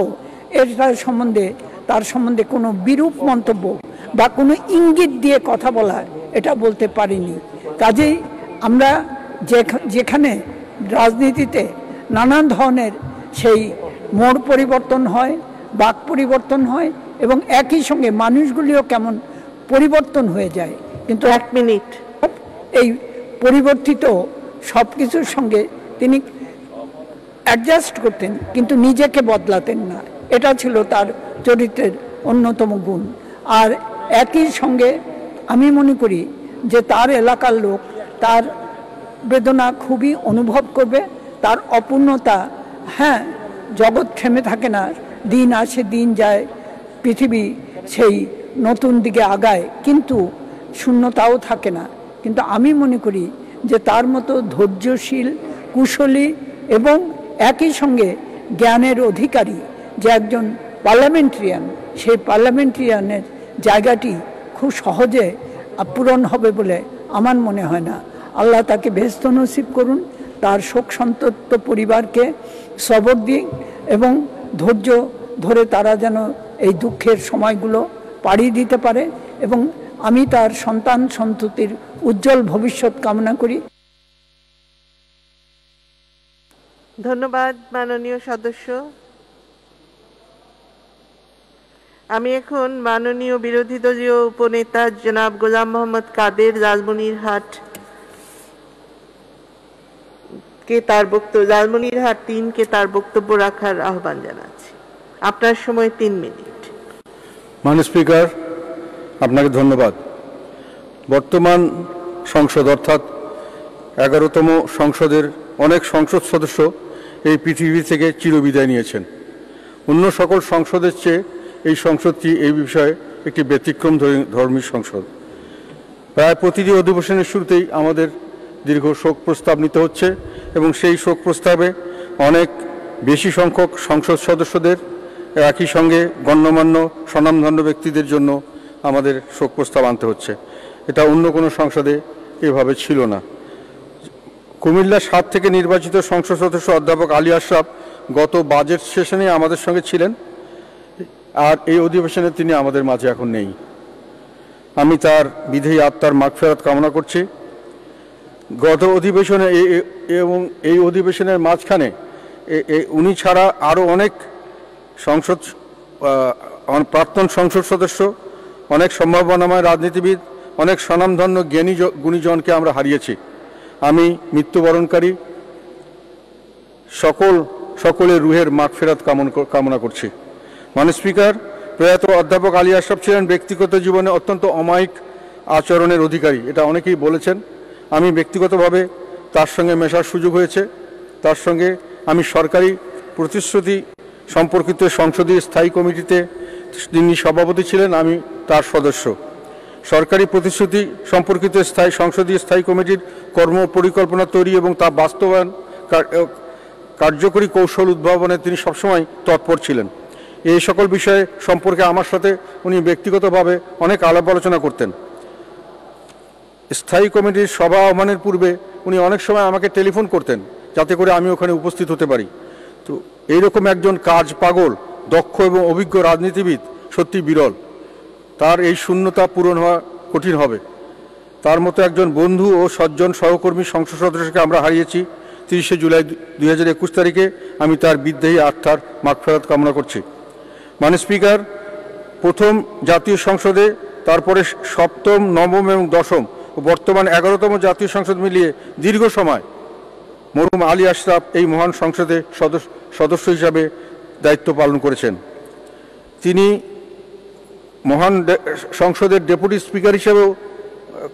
এটার সম্বন্ধে, তার সম্বন্ধে কোনো বিরূপ মন্তব্য বা কোনো ইঙ্গিত দিয়ে কথা বলা, এটা বলতে পারিনি। কাজেই আমরা যেখানে রাজনীতিতে নানান ধরনের সেই মোড় পরিবর্তন হয়, বাক পরিবর্তন হয় এবং একই সঙ্গে মানুষগুলিও কেমন পরিবর্তন হয়ে যায়, কিন্তু 1 মিনিট, এই পরিবর্তিত সব কিছুর সঙ্গে তিনি অ্যাডজাস্ট করতেন কিন্তু নিজেকে বদলাতেন না। এটা ছিল তার চরিত্রের অন্যতম গুণ। আর একই সঙ্গে আমি মনে করি যে তার এলাকার লোক তার বেদনা খুবই অনুভব করবে, তার অপূর্ণতা। হ্যাঁ, জগৎ থেমে থাকে না, দিন আসে দিন যায়, পৃথিবী সেই নতুন দিকে আগায়, কিন্তু শূন্যতাও থাকে না। কিন্তু আমি মনে করি যে তার মতো ধৈর্যশীল, কুশলী এবং একই সঙ্গে জ্ঞানের অধিকারী যে একজন পার্লামেন্টেরিয়ান, সেই পার্লামেন্টেরিয়ানের জায়গাটি খুব সহজে পূরণ হবে বলে আমার মনে হয় না। আল্লাহ তাকে বেহেশত নসিব করুন, তার শোক সন্তপ্ত পরিবারকে সবর দিন এবং ধৈর্য ধরে তারা যেন এই দুঃখের সময়গুলো পাড়ি দিতে পারে এবং আমি তার সন্তান সন্ততির উজ্জ্বল ভবিষ্যৎ কামনা করি। ধন্যবাদ মাননীয় সদস্য। আমি এখন মাননীয় বিরোধী দলীয় উপনেতা জনাব গোলাম মোহাম্মদ কাদের লালমনিরহাট কে তার বক্তব্য, লালমনিরহাট 3 কে তার বক্তব্য রাখার আহ্বান জানাচ্ছি। আপনার সময় 3 মিনিট। মাননীয় স্পিকার, আপনাকে ধন্যবাদ। বর্তমান সংসদ অর্থাৎ 11তম সংসদের অনেক সংসদ সদস্য এই পৃথিবী থেকে চিরবিদায় নিয়েছেন। অন্য সকল সংসদের চেয়ে এই সংসদটি এই বিষয়ে একটি ব্যতিক্রম ধর্মী সংসদ। প্রায় প্রতিটি অধিবেশনের শুরুতেই আমাদের দীর্ঘ শোক প্রস্তাব নিতে হচ্ছে এবং সেই শোক প্রস্তাবে অনেক বেশি সংখ্যক সংসদ সদস্যদের, একই সঙ্গে গণ্যমান্য স্বনামধন্য ব্যক্তিদের জন্য আমাদের শোক প্রস্তাব আনতে হচ্ছে। এটা অন্য কোনো সংসদে এভাবে ছিল না। কুমিল্লা 7 থেকে নির্বাচিত সংসদ সদস্য অধ্যাপক আলী আশরাফ গত বাজেট সেশনে আমাদের সঙ্গে ছিলেন, আর এই অধিবেশনে তিনি আমাদের মাঝে এখন নেই। আমি তার বিধেয়ী আত্মার মাগফিরাত কামনা করছি। গত অধিবেশনে এবং এই অধিবেশনের মাঝখানে উনি ছাড়া আরও অনেক প্রাক্তন সংসদ সদস্য, অনেক সম্ভাবনাময় রাজনীতিবিদ, অনেক স্বনামধন্য জ্ঞানী গুণীজনকে আমরা হারিয়েছি। আমি মৃত্যুবরণকারী সকলের রুহের মাগফিরাত কামনা করছি। মাননীয় স্পিকার, প্রয়াত অধ্যাপক আলী আশরাফ ছিলেন ব্যক্তিগত জীবনে অত্যন্ত অমায়িক আচরণের অধিকারী, এটা অনেকেই বলেছেন। আমি ব্যক্তিগতভাবে তার সঙ্গে মেশার সুযোগ হয়েছে। তার সঙ্গে আমি সরকারি প্রতিশ্রুতি সম্পর্কিত সংসদীয় স্থায়ী কমিটিতে তিনি সভাপতি ছিলেন, আমি তার সদস্য। সরকারি প্রতিশ্রুতি সম্পর্কিত সংসদীয় স্থায়ী কমিটির কর্ম পরিকল্পনা তৈরি এবং তা বাস্তবায়ন কার্যকরী কৌশল উদ্ভাবনে তিনি সবসময় তৎপর ছিলেন। এই সকল বিষয়ে সম্পর্কে আমার সাথে উনি ব্যক্তিগতভাবে অনেক আলাপ আলোচনা করতেন। স্থায়ী কমিটির সভা আহ্বানের পূর্বে উনি অনেক সময় আমাকে টেলিফোন করতেন যাতে করে আমি ওখানে উপস্থিত হতে পারি। তো এইরকম একজন কাজ পাগল, দক্ষ এবং অভিজ্ঞ রাজনীতিবিদ সত্যি বিরল। তার এই শূন্যতা পূরণ হওয়া কঠিন হবে। তার মতো একজন বন্ধু ও সজ্জন সহকর্মী সংসদ সদস্যকে আমরা হারিয়েছি। 30শে জুলাই 2021 তারিখে আমি তার বিদেহী আত্মার মাগফিরাত কামনা করছি। মাননীয় স্পিকার, প্রথম জাতীয় সংসদে, তারপরে সপ্তম, নবম এবং দশম ও বর্তমান 11তম জাতীয় সংসদ মিলিয়ে দীর্ঘ সময় মরহুম আলী আশরাফ এই মহান সংসদে সদস্য হিসাবে দায়িত্ব পালন করেছেন। তিনি মহান সংসদের ডেপুটি স্পিকার হিসেবেও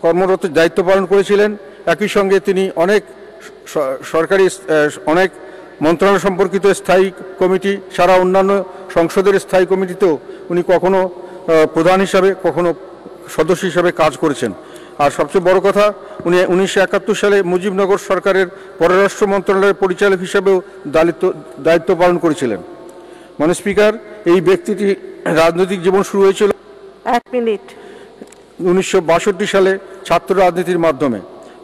কর্মরত দায়িত্ব পালন করেছিলেন। একই সঙ্গে তিনি অনেক সরকারি অনেক মন্ত্রণালয় সম্পর্কিত স্থায়ী কমিটি ছাড়া অন্যান্য সংসদের স্থায়ী কমিটিতেও উনি কখনো প্রধান হিসাবে, কখনো সদস্য হিসাবে কাজ করেছেন। আর সবচেয়ে বড় কথা, উনি 1971 সালে মুজিবনগর সরকারের পররাষ্ট্র মন্ত্রণালয়ের পরিচালক হিসাবেও দায়িত্ব পালন করেছিলেন। মাননীয় স্পিকার, এই ব্যক্তিটি রাজনৈতিক জীবন শুরু হয়েছিল 1962 সালে ছাত্র রাজনীতির মাধ্যমে।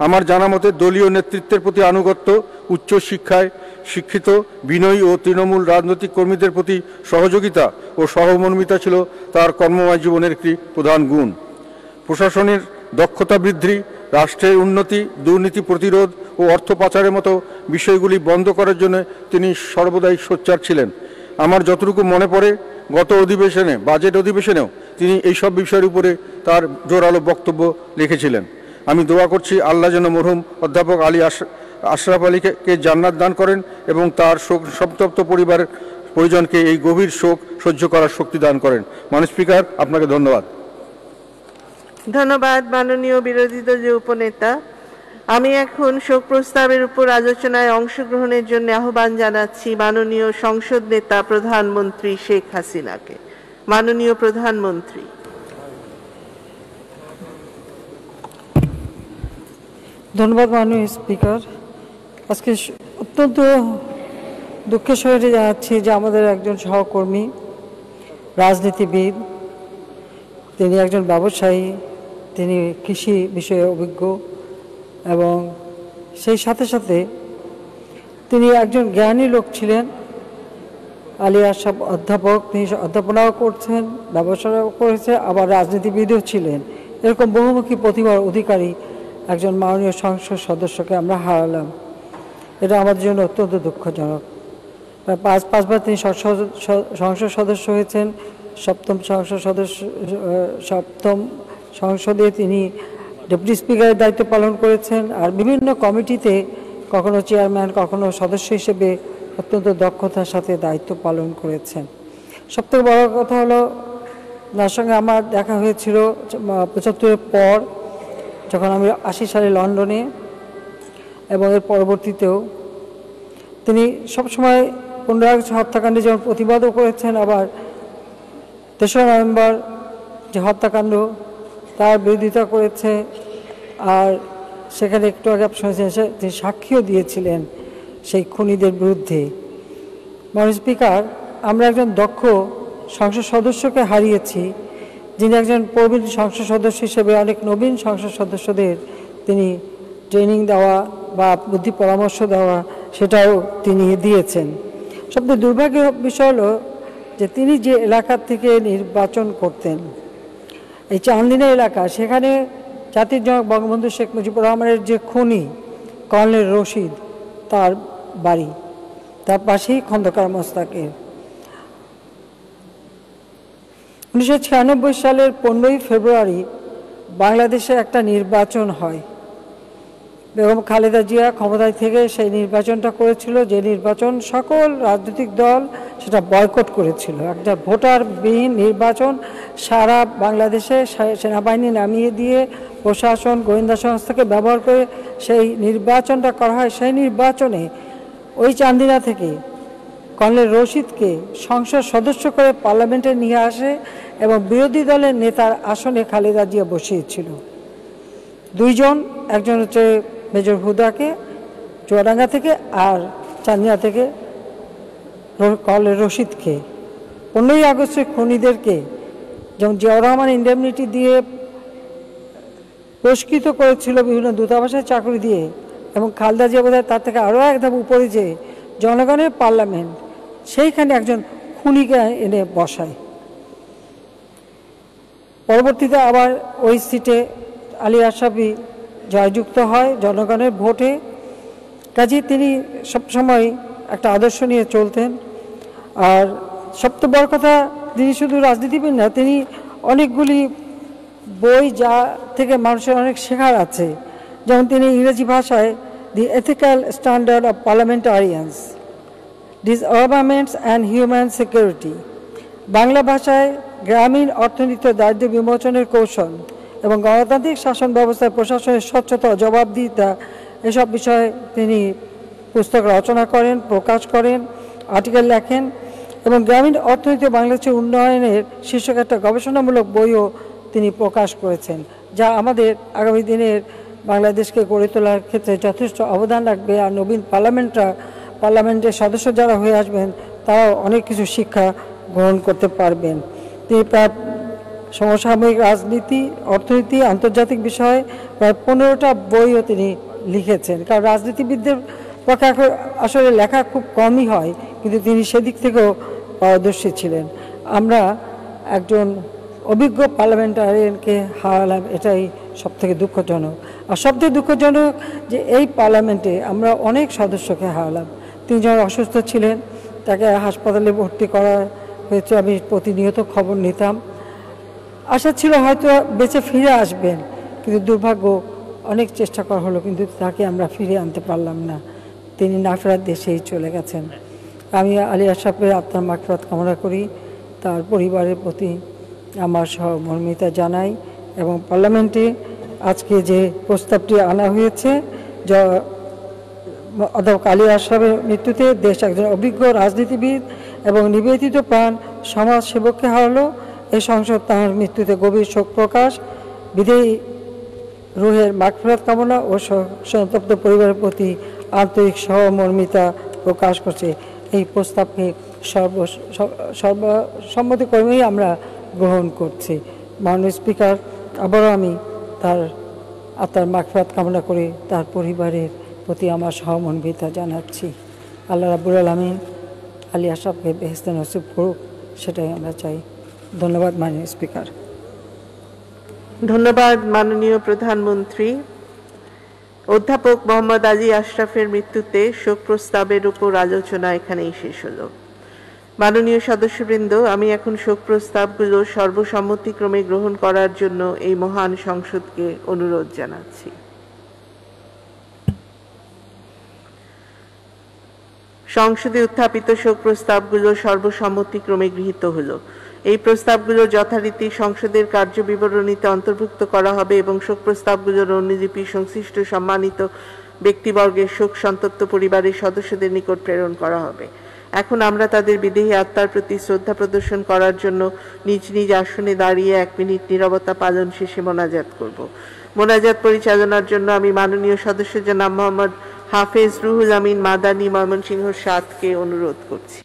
আমার জানা মতে দলীয় নেতৃত্বের প্রতি আনুগত্য, উচ্চ শিক্ষায় শিক্ষিত, বিনয়ী ও তৃণমূল রাজনৈতিক কর্মীদের প্রতি সহযোগিতা ও সহমর্মিতা ছিল তার কর্মময় জীবনের একটি প্রধান গুণ। প্রশাসনের দক্ষতা বৃদ্ধি, রাষ্ট্রের উন্নতি, দুর্নীতি প্রতিরোধ ও অর্থ পাচারের মতো বিষয়গুলি বন্ধ করার জন্য তিনি সর্বদাই সোচ্চার ছিলেন। আমার যতটুকু মনে পড়ে, গত অধিবেশনে, বাজেট অধিবেশনেও তিনি এইসব বিষয়ের উপরে তার জোরালো বক্তব্য লিখেছিলেন। আমি দোয়া করছি আল্লাহ যেন মরহুম অধ্যাপক আলী আশরাফ আলীকে জান্নাত দান করেন এবং তার শোক সন্তপ্ত পরিবারের পরিজনকে এই গভীর শোক সহ্য করার শক্তি দান করেন। মাননীয় স্পিকার, আপনাকে ধন্যবাদ। ধন্যবাদ মাননীয় বিরোধী দলীয় উপনেতা। আমি এখন শোক প্রস্তাবের উপর আলোচনায় অংশগ্রহণের জন্য আহ্বান জানাচ্ছি মাননীয় সংসদ নেতা প্রধানমন্ত্রী শেখ হাসিনাকে। মাননীয় প্রধানমন্ত্রী। ধন্যবাদ মাননীয় স্পিকার। আজকে অত্যন্ত দুঃখের সহিত জানাচ্ছি যে আমাদের একজন সহকর্মী, রাজনীতিবিদ, তিনি একজন ব্যবসায়ী, তিনি কৃষি বিষয়ে অভিজ্ঞ এবং সেই সাথে সাথে তিনি একজন জ্ঞানী লোক ছিলেন। আলী আশরাফ অধ্যাপক, তিনি অধ্যাপনাও করছেন, ব্যবসাও করেছে, আবার রাজনীতিবিদও ছিলেন। এরকম বহুমুখী প্রতিভার অধিকারী একজন মাননীয় সংসদ সদস্যকে আমরা হারালাম। এটা আমাদের জন্য অত্যন্ত দুঃখজনক। পাঁচবার তিনি সংসদ সদস্য হয়েছেন। সপ্তম সংসদে তিনি ডেপুটি স্পিকারের দায়িত্ব পালন করেছেন। আর বিভিন্ন কমিটিতে কখনো চেয়ারম্যান, কখনো সদস্য হিসেবে অত্যন্ত দক্ষতার সাথে দায়িত্ব পালন করেছেন। সবথেকে বড় কথা হলো, তার সঙ্গে আমার দেখা হয়েছিল 75-এর পর, যখন আমি 80 সালে লন্ডনে, এবং এর পরবর্তীতেও তিনি সবসময় 15 আগস্ট হত্যাকাণ্ডে যেমন প্রতিবাদও করেছেন, আবার 3রা নভেম্বর যে হত্যাকাণ্ড তার বিরোধিতা করেছে। আর সেখানে একটু আগে শুনেছেন তিনি সাক্ষীও দিয়েছিলেন সেই খুনিদের বিরুদ্ধে। মাননীয় স্পিকার, আমরা একজন দক্ষ সংসদ সদস্যকে হারিয়েছি, যিনি একজন প্রবীণ সংসদ সদস্য হিসেবে অনেক নবীন সংসদ সদস্যদের তিনি ট্রেনিং দেওয়া বা বুদ্ধি পরামর্শ দেওয়া সেটাও তিনি দিয়েছেন। সবচেয়ে দুর্ভাগ্যের বিষয় হলো যে তিনি যে এলাকা থেকে নির্বাচন করতেন, এই চান্দিনা এলাকা, সেখানে জাতির জনক বঙ্গবন্ধু শেখ মুজিবুর রহমানের যে খুনি কর্নেল রশিদ তার বাড়ি, তার পাশেই খন্দকার মোস্তাকের। 1996 সালের 15ই ফেব্রুয়ারি বাংলাদেশে একটা নির্বাচন হয়। বেগম খালেদা জিয়া ক্ষমতায় থেকে সেই নির্বাচনটা করেছিল, যে নির্বাচন সকল রাজনৈতিক দল সেটা বয়কট করেছিল। একটা ভোটারবিহীন নির্বাচন, সারা বাংলাদেশে সেনাবাহিনী নামিয়ে দিয়ে প্রশাসন গোয়েন্দা সংস্থাকে ব্যবহার করে সেই নির্বাচনটা করা হয়। সেই নির্বাচনে ওই চান্দিনা থেকে কর্নেল রশিদকে সংসদ সদস্য করে পার্লামেন্টে নিয়ে আসে এবং বিরোধী দলের নেতার আসনে খালেদা জিয়া বসিয়েছিল। দুইজন, একজন হচ্ছে মেজর হুদাকে চুয়াডাঙ্গা থেকে, আর চান্দিনা থেকে কর্নেল রশিদকে। 15ই আগস্টের খুনিদেরকে যেমন জিয়াউর রহমান ইন্ডেমনিটি দিয়ে পুরস্কৃত করেছিল বিভিন্ন দূতাবাসের চাকরি দিয়ে, এবং খালেদা জিয়া বোধহয় তার থেকে আরও এক ধাপ উপরে যে জনগণের পার্লামেন্ট, সেইখানে একজন খুনিকে এনে বসায়। পরবর্তীতে আবার ওই সিটে আলী আশরাফি জয়যুক্ত হয় জনগণের ভোটে। কাজে তিনি সবসময় একটা আদর্শ নিয়ে চলতেন। আর সবচেয়ে বড় কথা, তিনি শুধু রাজনীতিবিদ না, তিনি অনেকগুলি বই যা থেকে মানুষের অনেক শেখার আছে। যেমন তিনি ইংরেজি ভাষায় the ethical standard of parliamentarians, disarmaments and human security, Bangla ভাষায় গ্রামীণ অর্থনীতি দারিদ্র্য বিমোচনের কৌশল এবং গণতান্ত্রিক শাসন ব্যবস্থায় প্রশাসনের স্বচ্ছতা জবাবদিহিতা, এসব বিষয়ে তিনি পুস্তক রচনা করেন, প্রকাশ করেন, আর্টিকেল লেখেন এবং গ্রামীণ অর্থনীতি বাংলাদেশের উন্নয়নের শীর্ষক একটা গবেষণামূলক বইও তিনি প্রকাশ করেছেন, যা আমাদের আগামী দিনের বাংলাদেশকে গড়ে তোলার ক্ষেত্রে যথেষ্ট অবদান রাখবে। আর নবীন পার্লামেন্টের সদস্য যারা হয়ে আসবেন তারাও অনেক কিছু শিক্ষা গ্রহণ করতে পারবেন। তিনি প্রায় সমসাময়িক রাজনীতি, অর্থনীতি, আন্তর্জাতিক বিষয়ে প্রায় 15টা বইও তিনি লিখেছেন। কারণ রাজনীতিবিদদের পক্ষে আসলে লেখা খুব কমই হয়, কিন্তু তিনি সেদিক থেকেও পারদর্শী ছিলেন। আমরা একজন অভিজ্ঞ পার্লামেন্টারিয়ানকে হারালাম, এটাই সবথেকে দুঃখজনক। আর সবথেকে দুঃখজনক যে এই পার্লামেন্টে আমরা অনেক সদস্যকে হারালাম। তিনি যখন অসুস্থ ছিলেন তাকে হাসপাতালে ভর্তি করা হয়েছে, আমি প্রতিনিয়ত খবর নিতাম। আশা ছিল হয়তো বেঁচে ফিরে আসবেন, কিন্তু দুর্ভাগ্য, অনেক চেষ্টা করা হলো কিন্তু তাকে আমরা ফিরে আনতে পারলাম না। তিনি না ফেরার দেশেই চলে গেছেন। আমি আলী আশরাফের আত্মার মাগফিরাত কামনা করি, তার পরিবারের প্রতি আমার সহমর্মিতা জানাই এবং পার্লামেন্টে আজকে যে প্রস্তাবটি আনা হয়েছে, যা অধ্যাপক আলী আশরাফের মৃত্যুতে দেশ একজন অভিজ্ঞ রাজনীতিবিদ এবং নিবেদিত প্রাণ সমাজসেবককে হারালো। এই সংসদ তাঁর মৃত্যুতে গভীর শোক প্রকাশ, বিদেয়ী রুহের মাগফিরাত কামনা ও সন্তপ্ত পরিবারের প্রতি আন্তরিক সহমর্মিতা প্রকাশ করছে। এই প্রস্তাবকে সর্বসম্মতিক্রমেই আমরা গ্রহণ করছি। মাননীয় স্পিকার, আবারও আমি তার আত্মার মাগফিরাত কামনা করে তার পরিবারের প্রতি আমার সহমর্মিতা জানাচ্ছি। আল্লাহ রাব্বুল আলামিন আলী আশরাফকে বেহেশতে নসিব করুক, সেটাই আমরা চাই। ধন্যবাদ মাননীয় স্পিকার। ধন্যবাদ মাননীয় প্রধানমন্ত্রী। অধ্যাপক মোহাম্মদ আলী আশরাফের মৃত্যুতে শোক প্রস্তাবের উপর আলোচনা এখানেই শেষ হলো। মাননীয় সদস্যবৃন্দ, আমি এখন শোক প্রস্তাবগুলো সর্বসম্মতিক্রমে গ্রহণ করার জন্য এই মহান সংসদকে অনুরোধ জানাচ্ছি। সংসদে উত্থাপিত শোক প্রস্তাবগুলো সর্বসম্মতিক্রমে গৃহীত হলো। এই প্রস্তাবগুলো যথারীতি সংসদের কার্যবিবরণীতে অন্তর্ভুক্ত করা হবে এবং শোক প্রস্তাবগুলোর অনুলিপি সংশ্লিষ্ট সম্মানিত ব্যক্তিবর্গের শোক সন্তপ্ত পরিবারের সদস্যদের নিকট প্রেরণ করা হবে। এখন আমরা তাদের বিদেহী আত্মার প্রতি শ্রদ্ধা প্রদর্শন করার জন্য নিজ নিজ আসনে দাঁড়িয়ে 1 মিনিট নীরবতা পালন শেষে মোনাজাত করব। মোনাজাত পরিচালনার জন্য আমি মাননীয় সদস্য জনাব মোহাম্মদ হাফেজ রুহুল আমিন মাদানী, ময়মনসিংহ 7কে অনুরোধ করছি।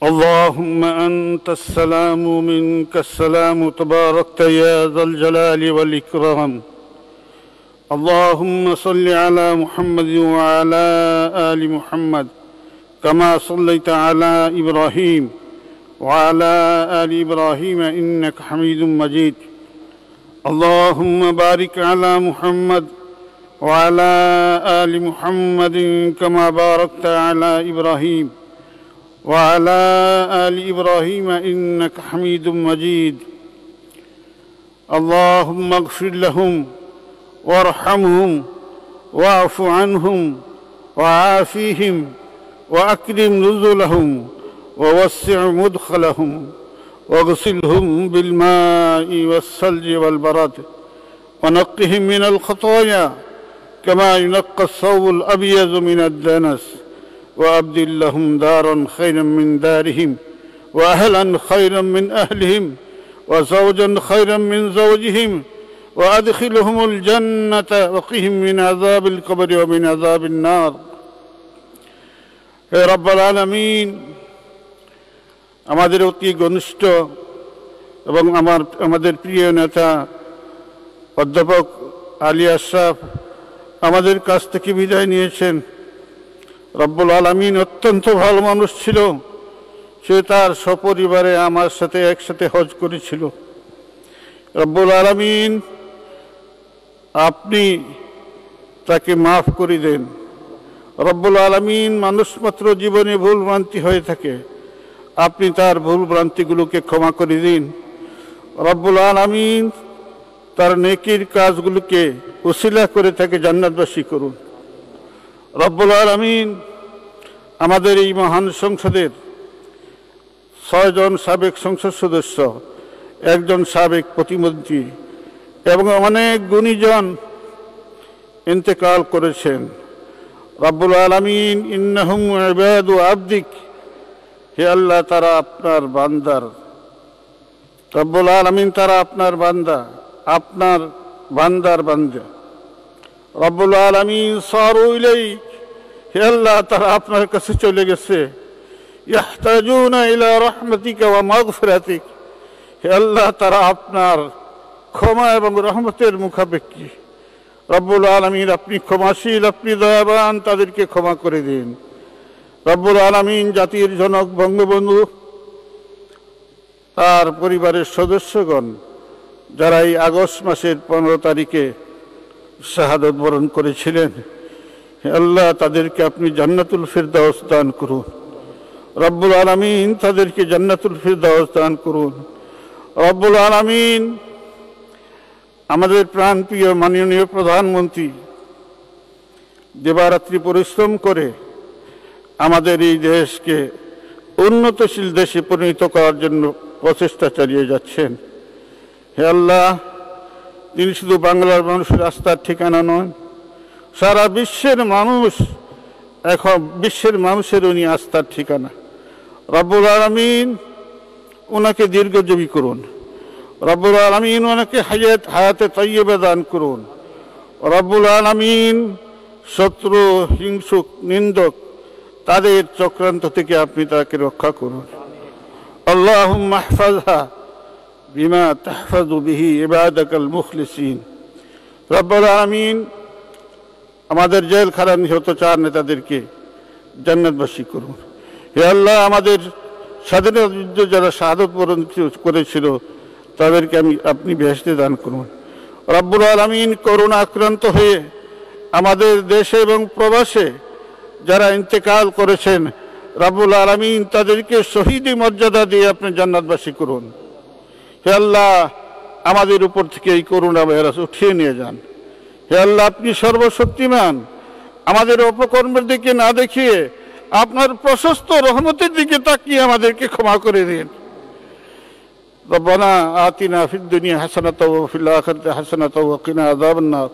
اللهم أنت السلام منك السلام تباركت يا ذا الجلال والإكرام اللهم صل على محمد وعلى آل محمد كما صليت على إبراهيم وعلى آل إبراهيم إنك حميد مجيد اللهم بارك على محمد وعلى آل محمد كما باركت على إبراهيم وعلى آل إبراهيم إنك حميد مجيد اللهم اغفر لهم وارحمهم واعف عنهم وعافيهم وأكرم نزلهم ووسع مدخلهم واغسلهم بالماء والثلج والبرد ونقهم من الخطايا كما ينقى الثوب الأبيض من الدنس وأبدل لهم دارا خيرا من دارهم وأهلا خيرا من أهلهم وزوجا خيرا من زوجهم وأدخلهم الجنة وقهم من عذاب القبر ومن عذاب النار হে রব্বুল আলামিন আমাদের অতি ঘনিষ্ঠ এবং আমাদের প্রিয় নেতা অধ্যাপক আলী আশরাফ আমাদের কাছ থেকে বিদায় নিয়েছেন রব্বুল আলামিন অত্যন্ত ভালো মানুষ ছিল সে তার সপরিবারে আমার সাথে একসাথে হজ করেছিল রব্বুল আলামিন আপনি তাকে মাফ করে দেন রব্বুল আলামিন মানুষ মাত্র জীবনে ভুল ভ্রান্তি হয়ে থাকে আপনি তার ভুল ভ্রান্তিগুলোকে ক্ষমা করে দিন রব্বুল আলামিন তার নেকির কাজগুলোকে উসিলা করে তাকে জান্নাতবাসী করুন রব্বুল আলামিন আমাদের এই মহান সংসদের 6 জন সাবেক সংসদ সদস্য একজন সাবেক প্রতিমন্ত্রী এবং অনেক গুণীজন ইন্তেকাল করেছেন রব্বুল আলামিন ইন্নাহুম ইবাদু আবদিক হে আল্লাহ তারা আপনার বান্দার রব্বুল আলামিন তারা আপনার বান্দা আপনার বান্দার বান্দা রব্বুল আলামিন সারু ইলাইক হে আল্লাহ তারা আপনার কাছে চলে গেছে ইয়াহতাজুনা ইলা রাহমাতিকা ওয়া মাগফিরাতিক হে আল্লাহ তারা আপনার ক্ষমা এবং রহমতের মুখাপেক্ষী রব্বুল আলামিন আপনি ক্ষমাশীল আপনি দয়াবান তাদেরকে ক্ষমা করে দিন রব্বুল আলামিন জাতির জনক বঙ্গবন্ধু তার পরিবারের সদস্যগণ যারা এই আগস্ট মাসের 15 তারিখে শাহাদত বরণ করেছিলেন হে আল্লাহ তাদেরকে আপনি জান্নাতুল ফিরদাউস দান করুন রব্বুল আলামিন তাদেরকে জান্নাতুল ফিরদাউস দান করুন রব্বুল আলামিন আমাদের প্রাণপ্রিয় মাননীয় প্রধানমন্ত্রী দিবারাত্রি পরিশ্রম করে আমাদের এই দেশকে উন্নতশীল দেশে পরিণত করার জন্য প্রচেষ্টা চালিয়ে যাচ্ছেন হে আল্লাহ তিনি শুধু বাংলার মানুষের আস্থার ঠিকানা নন সারা বিশ্বের মানুষ এখন বিশ্বের মানুষের উনি আস্থার ঠিকানা রব্বুল আলামিন ওনাকে দীর্ঘজীবী করুন রব্বুল আলামিন ওনাকে হায়াতে তাইয়্যিবা দান করুন রব্বুল আলামিন শত্রু হিংসুক নিন্দক তাদের চক্রান্ত থেকে আপনি তাকে রক্ষা করুন আল্লাহুম্মা ইহফাযহা বিমা তাহফাযু বিহি ইবাদাকাল মুখলিসিন রব্বুল আলামিন আমাদের জেলখানা নিহত 4 নেতাদেরকে জান্নাতবাসী করুন হে আল্লাহ আমাদের স্বাধীনতা যুদ্ধে যারা শাহাদত বরণ করেছিল তাদেরকে আপনি বেহেশতে দান করুন রব্বুল আলামিন করোনা আক্রান্ত হয়ে আমাদের দেশে এবং প্রবাসে যারা ইন্তেকাল করেছেন রব্বুল আলামিন তাদেরকে শহীদি মর্যাদা দিয়ে আপনি জান্নাতবাসী করুন হে আল্লাহ আমাদের উপর থেকে এই করোনা ভাইরাস উঠিয়ে নিয়ে যান হে আল্লাহ আপনি সর্বশক্তিমান আমাদের অপকর্মের দিকে না দেখিয়ে আপনার প্রশস্ত রহমতের দিকে তাকিয়ে আমাদেরকে ক্ষমা করে দিন রব্বানা আতিনা ফিদ দুনিয়া হাসানাতাও ওয়া ফিল আখিরাতি হাসানাতাও ওয়া কিনা আযাবান নার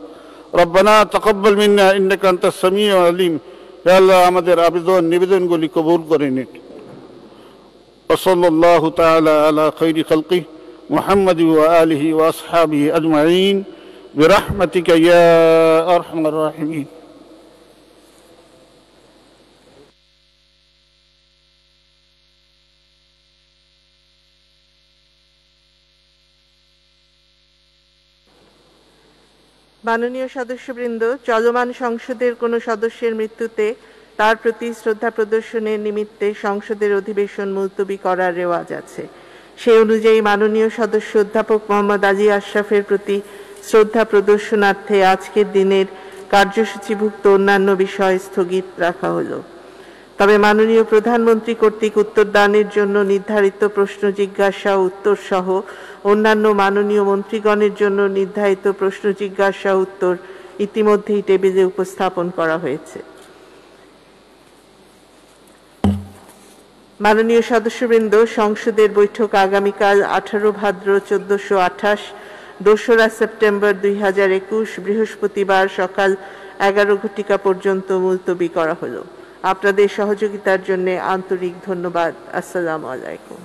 রব্বানা তাকাব্বাল মিন্না ইন্নাকা আনতাস সামিউল আলিম হে আল্লাহ আমাদের নিবেদনগুলি কবুল করে নিন ওয়া সাল্লাল্লাহু তাআলা আলা খায়রি খালকিহি মুহাম্মাদ ওয়া আলিহি ওয়া আসহাবিহি আজমাইন বিরহমাতিকা ইয়া আরহামার রাহিমিন মাননীয় সদস্যবৃন্দ, চলমান সংসদের কোনো সদস্যের মৃত্যুতে তার প্রতি শ্রদ্ধা প্রদর্শনের নিমিত্তে সংসদের অধিবেশন মুলতবি করার রেওয়াজ আছে। সেই অনুযায়ী মাননীয় সদস্য অধ্যাপক মোহাম্মদ আলী আশরাফের প্রতি শ্রদ্ধা প্রদর্শনার্থে আজকের দিনের কার্যসূচিভুক্ত অন্যান্য বিষয় স্থগিত রাখা হলো। তবে মাননীয় প্রধানমন্ত্রী কর্তৃক উত্তরদানের জন্য নির্ধারিত প্রশ্ন জিজ্ঞাসা ও উত্তর সহ অন্যান্য মাননীয় মন্ত্রীগণের জন্য নির্ধারিত প্রশ্ন জিজ্ঞাসা উত্তর ইতিমধ্যেই টেবিলে উপস্থাপন করা হয়েছে। মাননীয় সদস্যবৃন্দ, সংসদের বৈঠক আগামীকাল 18 ভাদ্র 1428 2রা সেপ্টেম্বর 2021 বৃহস্পতিবার সকাল 11 ঘটিকা পর্যন্ত মুলতবি করা হলো। আপনাদের সহযোগিতার জন্য আন্তরিক ধন্যবাদ। আসসালামু আলাইকুম।